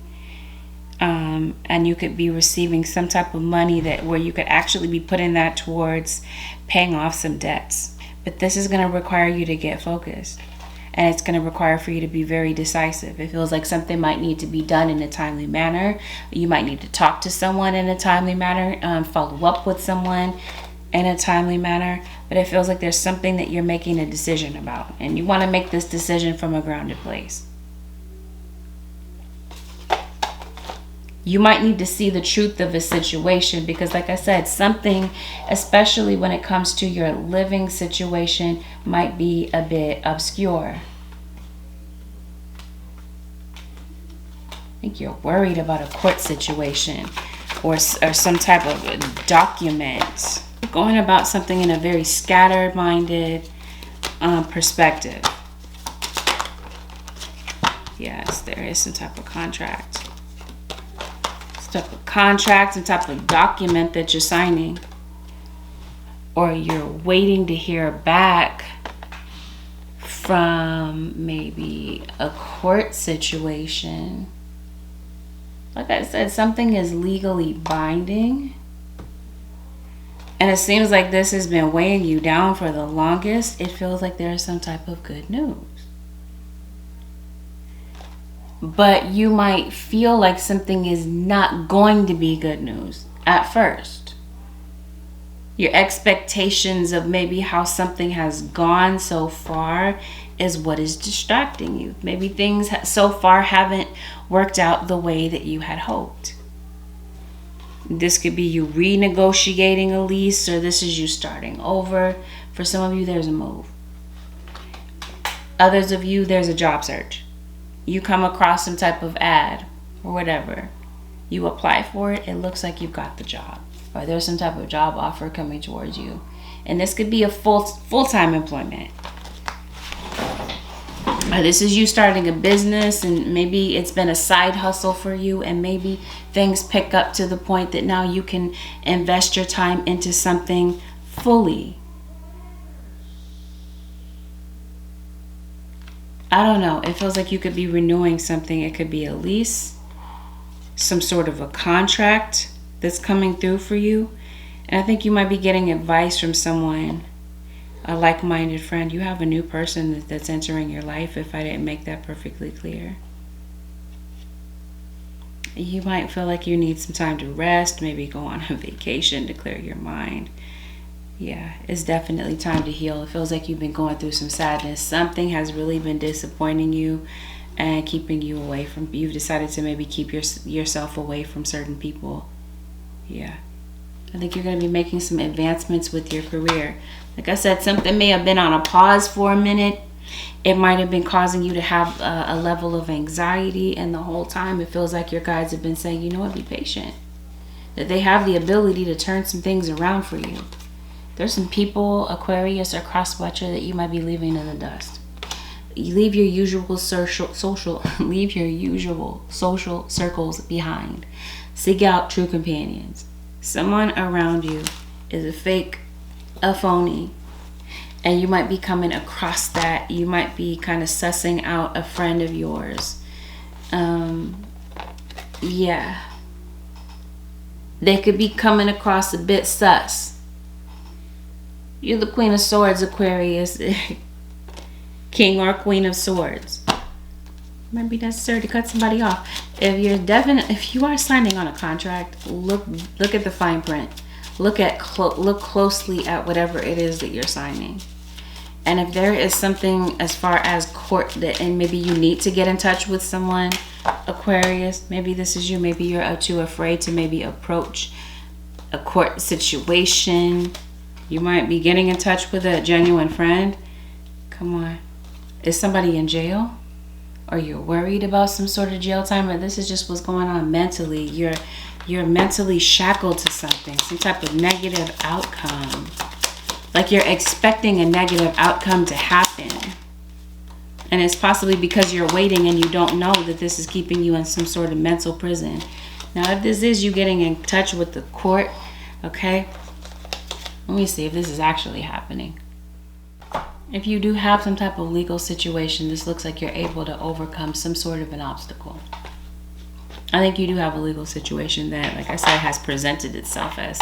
And you could be receiving some type of money where you could actually be putting that towards paying off some debts. But this is going to require you to get focused. And it's going to require for you to be very decisive. It feels like something might need to be done in a timely manner. You might need to talk to someone in a timely manner, follow up with someone in a timely manner. But it feels like there's something that you're making a decision about. And you want to make this decision from a grounded place. You might need to see the truth of a situation, because like I said, something, especially when it comes to your living situation, might be a bit obscure. I think you're worried about a court situation or some type of document. Going about something in a very scattered-minded perspective. Yes, there is some type of contract. Type of contract and type of document that you're signing, or you're waiting to hear back from maybe a court situation. Like I said, something is legally binding, and it seems like this has been weighing you down for the longest. It feels like there's some type of good news. But you might feel like something is not going to be good news at first. Your expectations of maybe how something has gone so far is what is distracting you. Maybe things so far haven't worked out the way that you had hoped. This could be you renegotiating a lease, or this is you starting over. For some of you, there's a move. Others of you, there's a job search. You come across some type of ad or whatever. You apply for it. It looks like you've got the job. Or there's some type of job offer coming towards you. And this could be a full-time employment. Or this is you starting a business, and maybe it's been a side hustle for you, and maybe things pick up to the point that now you can invest your time into something fully. I don't know. It feels like you could be renewing something. It could be a lease, some sort of a contract that's coming through for you. And I think you might be getting advice from someone, a like-minded friend. You have a new person that's entering your life, if I didn't make that perfectly clear. You might feel like you need some time to rest, maybe go on a vacation to clear your mind. Yeah, it's definitely time to heal. It feels like you've been going through some sadness. Something has really been disappointing you and keeping you away from, you've decided to maybe keep yourself away from certain people. Yeah. I think you're going to be making some advancements with your career. Like I said, something may have been on a pause for a minute. It might have been causing you to have a level of anxiety, and the whole time it feels like your guides have been saying, you know what, be patient. That they have the ability to turn some things around for you. There's some people, Aquarius or cross-watcher, that you might be leaving in the dust. You leave your usual leave your usual social circles behind. Seek out true companions. Someone around you is a fake, a phony, and you might be coming across that. You might be kind of sussing out a friend of yours. Yeah. They could be coming across a bit sus. You're the Queen of Swords, Aquarius. King or Queen of Swords. Might be necessary to cut somebody off. If you are signing on a contract, look at the fine print. Look closely at whatever it is that you're signing. And if there is something as far as court and maybe you need to get in touch with someone, Aquarius, maybe this is you. Maybe you're too afraid to maybe approach a court situation. You might be getting in touch with a genuine friend. Come on. Is somebody in jail? Or you're worried about some sort of jail time? Or this is just what's going on mentally. You're mentally shackled to something. Some type of negative outcome. Like you're expecting a negative outcome to happen. And it's possibly because you're waiting and you don't know that this is keeping you in some sort of mental prison. Now, if this is you getting in touch with the court, okay? Let me see if this is actually happening. If you do have some type of legal situation, this looks like you're able to overcome some sort of an obstacle. I think you do have a legal situation that, like I said, has presented itself as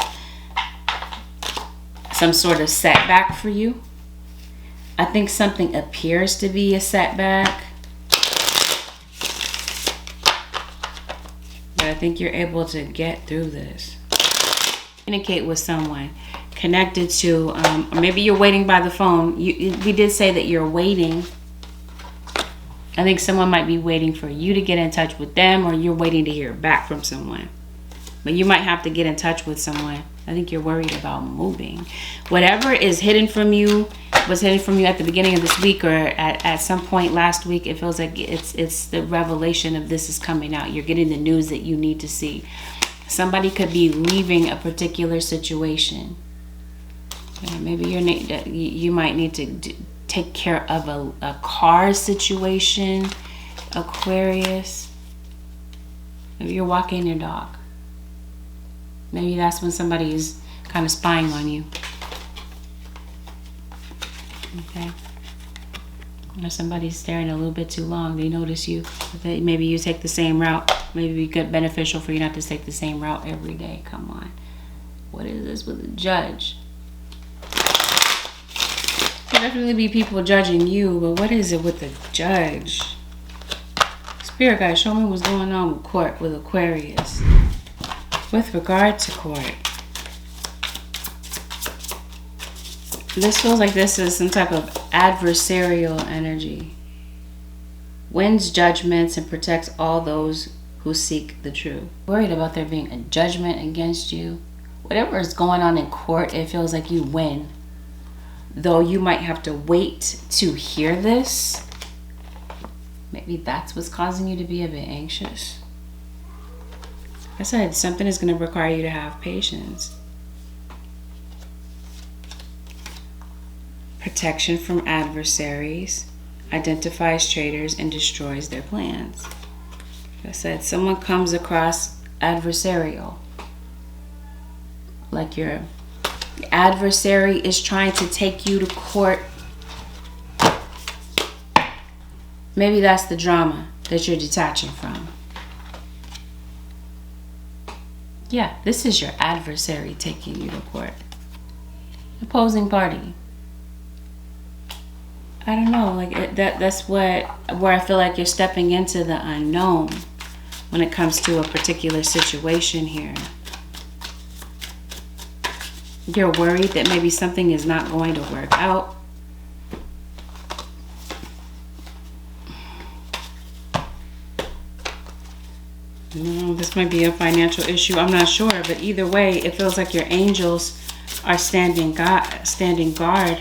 some sort of setback for you. I think something appears to be a setback. But I think you're able to get through this. Communicate with someone connected to, or maybe you're waiting by the phone. We did say that you're waiting. I think someone might be waiting for you to get in touch with them, or you're waiting to hear back from someone. But you might have to get in touch with someone. I think you're worried about moving. Whatever is hidden from you, was hidden from you at the beginning of this week or at some point last week, it feels like it's the revelation of this is coming out. You're getting the news that you need to see. Somebody could be leaving a particular situation. Maybe you might need to take care of a car situation, Aquarius. Maybe you're walking your dog. Maybe that's when somebody is kind of spying on you. Okay. Or somebody's staring a little bit too long. They notice you. Maybe you take the same route. Maybe it'd be good, beneficial for you not to take the same route every day. Come on. What is this with the judge? There'll definitely be people judging you, but what is it with the judge? Spirit guide, show me what's going on with court with Aquarius. With regard to court, this feels like this is some type of adversarial energy. Wins judgments and protects all those who seek the truth. Worried about there being a judgment against you. Whatever is going on in court, it feels like you win. Though you might have to wait to hear this. Maybe that's what's causing you to be a bit anxious. Like I said, something is going to require you to have patience. Protection from adversaries. Identifies traitors and destroys their plans. Like I said, someone comes across adversarial. Like your adversary is trying to take you to court. Maybe that's the drama that you're detaching from. Yeah, this is your adversary taking you to court. Opposing party. I don't know, like that's where I feel like you're stepping into the unknown. when it comes to a particular situation here. You're worried that maybe something is not going to work out. No, this might be a financial issue. I'm not sure, but either way, it feels like your angels are standing guard,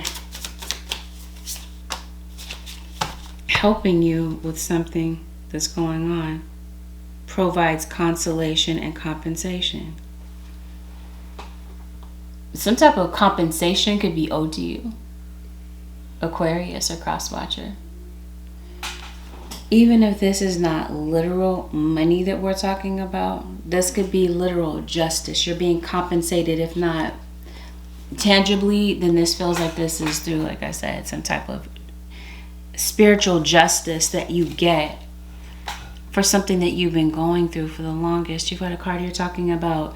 helping you with something that's going on. Provides consolation and compensation. Some type of compensation could be owed to you, Aquarius or cross-watcher. Even if this is not literal money that we're talking about, this could be literal justice. You're being compensated, if not tangibly, then this feels like this is through, like I said, some type of spiritual justice that you get for something that you've been going through for the longest. You've got a card here talking about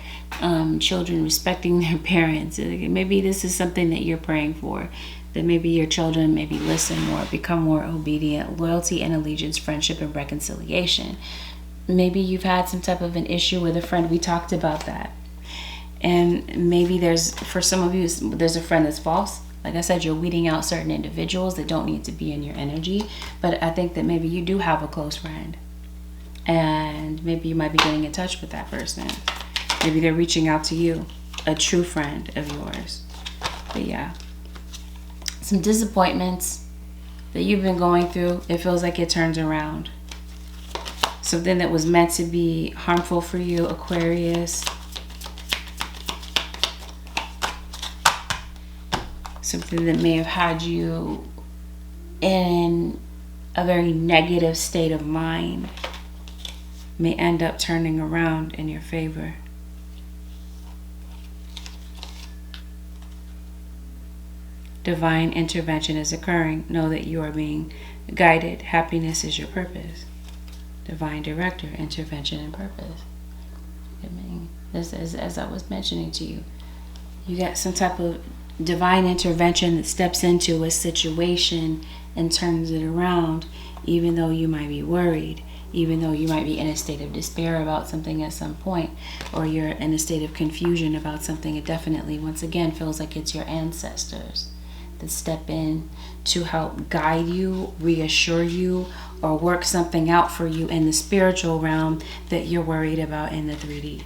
children respecting their parents. Maybe this is something that you're praying for. That maybe your children maybe listen more, become more obedient, loyalty and allegiance, friendship and reconciliation. Maybe you've had some type of an issue with a friend. We talked about that. And maybe for some of you, there's a friend that's false. Like I said, you're weeding out certain individuals that don't need to be in your energy. But I think that maybe you do have a close friend. And maybe you might be getting in touch with that person. Maybe they're reaching out to you, a true friend of yours. But yeah. Some disappointments that you've been going through, it feels like it turns around. Something that was meant to be harmful for you, Aquarius. Something that may have had you in a very negative state of mind may end up turning around in your favor. Divine intervention is occurring. Know that you are being guided. Happiness is your purpose. Divine director, intervention and purpose. I mean, as I was mentioning to you, you got some type of divine intervention that steps into a situation and turns it around, even though you might be worried, even though you might be in a state of despair about something at some point, or you're in a state of confusion about something. It definitely, once again, feels like it's your ancestors that step in to help guide you, reassure you, or work something out for you in the spiritual realm that you're worried about in the 3D.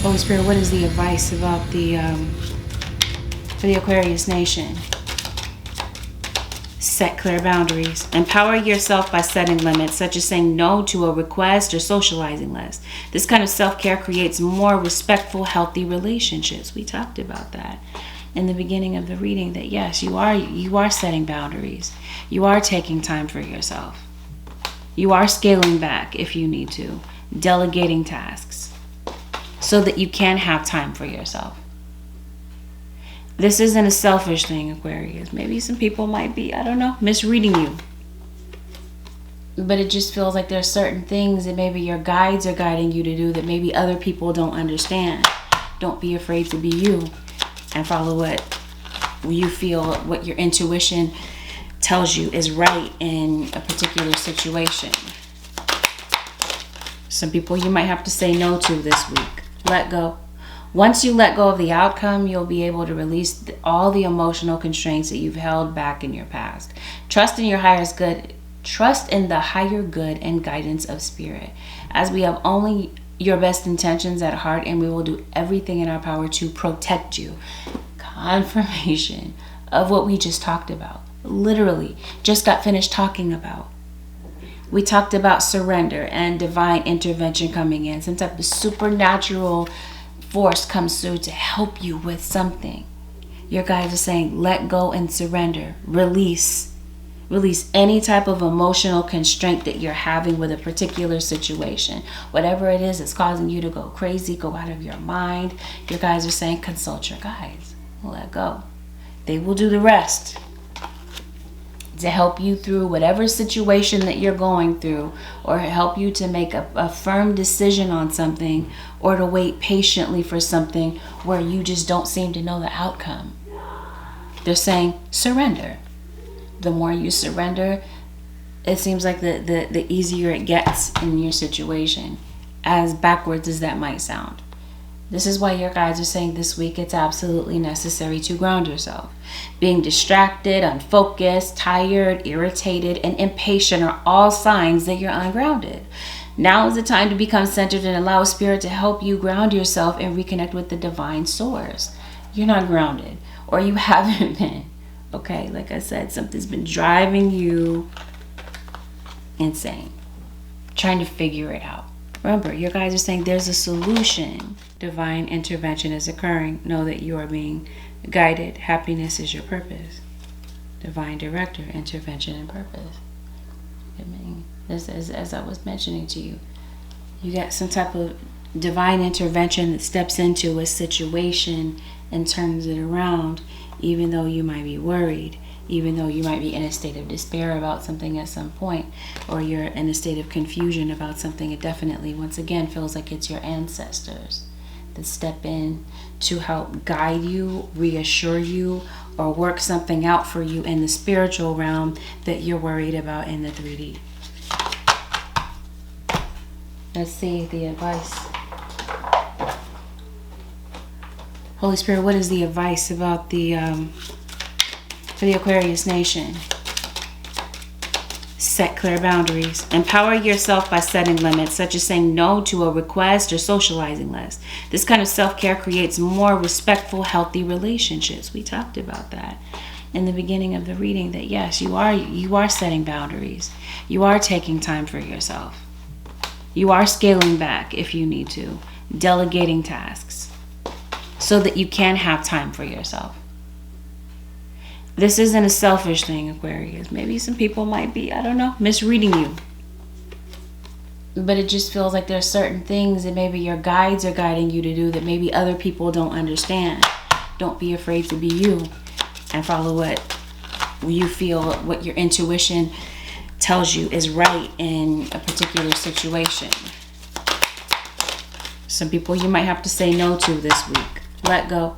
Holy Spirit, what is the advice about for the Aquarius nation? Set clear boundaries. Empower yourself by setting limits, such as saying no to a request or socializing less. This kind of self-care creates more respectful, healthy relationships. We talked about that in the beginning of the reading, that yes, you are setting boundaries. You are taking time for yourself. You are scaling back if you need to, delegating tasks so that you can have time for yourself. This isn't a selfish thing, Aquarius. Maybe some people might be, I don't know, misreading you. But it just feels like there's certain things that maybe your guides are guiding you to do that maybe other people don't understand. Don't be afraid to be you and follow what you feel, what your intuition tells you is right in a particular situation. Some people you might have to say no to this week. Let go. Once you let go of the outcome, you'll be able to release all the emotional constraints that you've held back in your past. Trust in your highest good. Trust in the higher good and guidance of spirit, as we have only your best intentions at heart, and we will do everything in our power to protect you. Confirmation of what we just talked about. Literally, just got finished talking about. We talked about surrender and divine intervention coming in. Some type of supernatural force comes through to help you with something. Your guides are saying, let go and surrender. Release any type of emotional constraint that you're having with a particular situation. Whatever it is that's causing you to go crazy, go out of your mind. Your guides are saying, consult your guides. Let go. They will do the rest to help you through whatever situation that you're going through, or help you to make a firm decision on something, or to wait patiently for something where you just don't seem to know the outcome. They're saying, surrender. The more you surrender, it seems like the easier it gets in your situation, as backwards as that might sound. This is why your guides are saying this week it's absolutely necessary to ground yourself. Being distracted, unfocused, tired, irritated, and impatient are all signs that you're ungrounded. Now is the time to become centered and allow Spirit to help you ground yourself and reconnect with the divine source. You're not grounded, or you haven't been. Okay, like I said, something's been driving you insane, trying to figure it out. Remember, your guides are saying there's a solution. Divine intervention is occurring. Know that you are being guided. Happiness is your purpose. Divine director, intervention, and purpose. I mean, as I was mentioning to you, you got some type of divine intervention that steps into a situation and turns it around, even though you might be worried, even though you might be in a state of despair about something at some point, or you're in a state of confusion about something. It definitely, once again, feels like it's your ancestors that step in to help guide you, reassure you, or work something out for you in the spiritual realm that you're worried about in the 3D. Let's see the advice. Holy Spirit, what is the advice about for the Aquarius nation? Set clear boundaries. Empower yourself by setting limits, such as saying no to a request or socializing less. This kind of self-care creates more respectful, healthy relationships. We talked about that in the beginning of the reading, that yes, you are setting boundaries. You are taking time for yourself. You are scaling back if you need to, delegating tasks so that you can have time for yourself. This isn't a selfish thing, Aquarius. Maybe some people might be, I don't know, misreading you. But it just feels like there's certain things that maybe your guides are guiding you to do that maybe other people don't understand. Don't be afraid to be you and follow what you feel, what your intuition tells you is right in a particular situation. Some people you might have to say no to this week. Let go.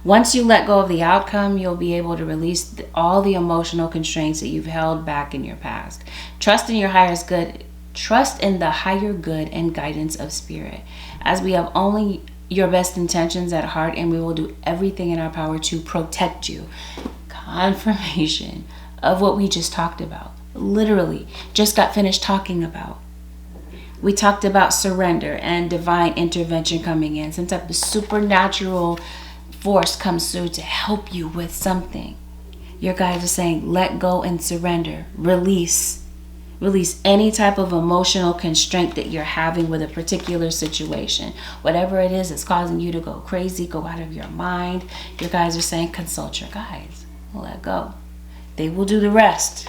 Once you let go of the outcome, you'll be able to release all the emotional constraints that you've held back in your past. Trust in your highest good. Trust in the higher good and guidance of Spirit, as we have only your best intentions at heart, and we will do everything in our power to protect you. Confirmation of what we just talked about. Literally, just got finished talking about. We talked about surrender and divine intervention coming in. Some type of supernatural force comes through to help you with something. Your guides are saying, let go and surrender. Release any type of emotional constraint that you're having with a particular situation. Whatever it is that's causing you to go crazy, go out of your mind. Your guides are saying, consult your guides. Let go. They will do the rest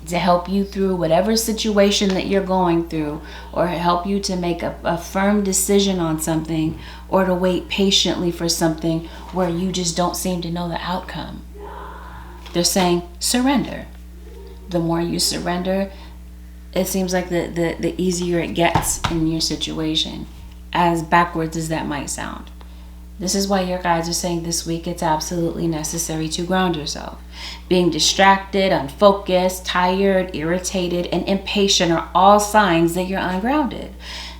to help you through whatever situation that you're going through, or help you to make a firm decision on something, or to wait patiently for something where you just don't seem to know the outcome. They're saying surrender. The more you surrender, it seems like the easier it gets in your situation, as backwards as that might sound. This is why your guides are saying this week it's absolutely necessary to ground yourself. Being distracted, unfocused, tired, irritated, and impatient are all signs that you're ungrounded.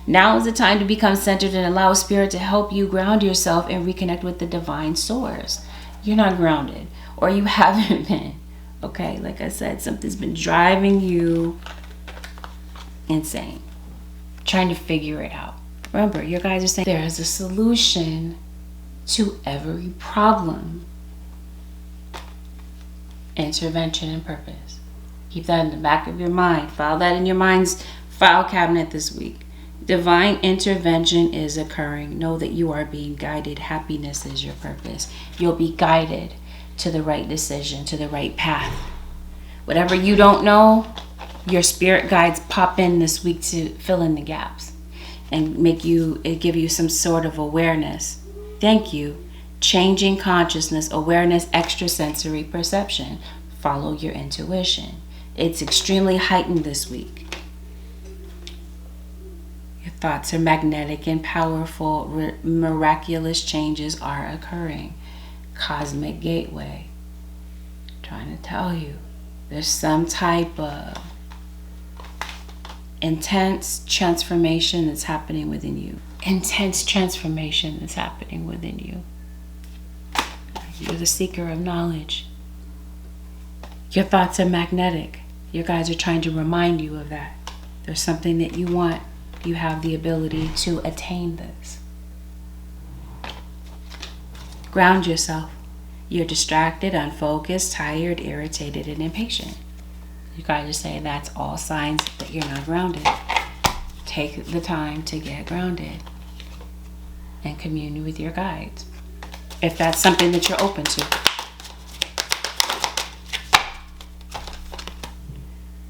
Now is the time to become centered and allow Spirit to help you ground yourself and reconnect with the divine source. You're not grounded, or you haven't been. Okay, like I said, something's been driving you insane, trying to figure it out. Remember, your guides are saying there is a solution to every problem. Intervention and purpose. Keep that in the back of your mind. File that in your mind's file cabinet this week. Divine intervention is occurring. Know that you are being guided. Happiness is your purpose. You'll be guided to the right decision, to the right path. Whatever you don't know, your spirit guides pop in this week to fill in the gaps and give you some sort of awareness. Thank you. Changing consciousness, awareness, extrasensory perception. Follow your intuition. It's extremely heightened this week. Your thoughts are magnetic and powerful. Miraculous changes are occurring. Cosmic gateway. trying to tell you. There's some type of intense transformation that's happening within you. Intense transformation that's happening within you. You're the seeker of knowledge. Your thoughts are magnetic. Your guides are trying to remind you of that. There's something that you want. You have the ability to attain this. Ground yourself. You're distracted, unfocused, tired, irritated, and impatient. You guys are saying that's all signs that you're not grounded. Take the time to get grounded and commune with your guides, if that's something that you're open to.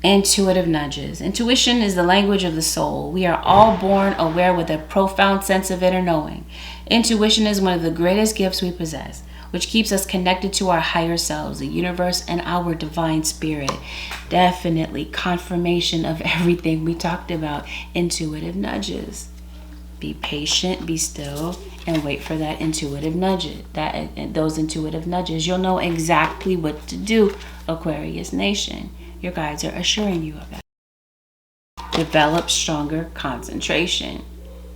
Intuitive nudges. Intuition is the language of the soul. We are all born aware with a profound sense of inner knowing. Intuition is one of the greatest gifts we possess, which keeps us connected to our higher selves, the universe, and our divine spirit. Definitely confirmation of everything we talked about. Intuitive nudges. Be patient, be still, and wait for that intuitive nudge. Those intuitive nudges. You'll know exactly what to do, Aquarius Nation. Your guides are assuring you of that. Develop stronger concentration.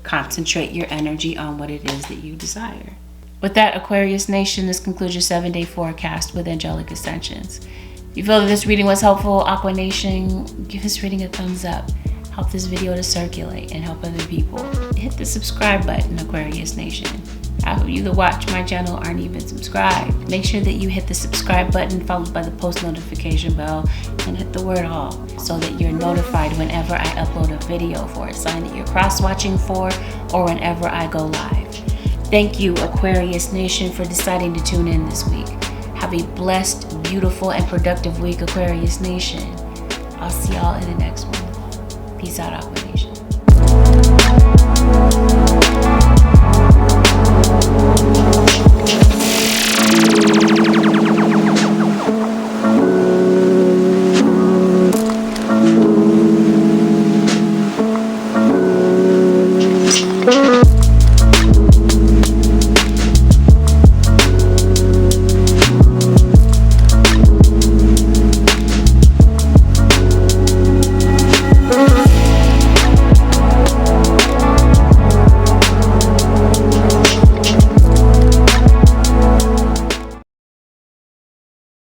Concentrate your energy on what it is that you desire. With that, Aquarius Nation, this concludes your 7-day forecast with Angelic Ascensions. If you feel that this reading was helpful, Aqua Nation, give this reading a thumbs up. Help this video to circulate and help other people. Hit the subscribe button, Aquarius Nation. Half of you that watch my channel aren't even subscribed. Make sure that you hit the subscribe button followed by the post notification bell and hit the word all so that you're notified whenever I upload a video for a sign that you're cross-watching for or whenever I go live. Thank you, Aquarius Nation, for deciding to tune in this week. Have a blessed, beautiful, and productive week, Aquarius Nation. I'll see y'all in the next one. Peace out, Aqua Nation.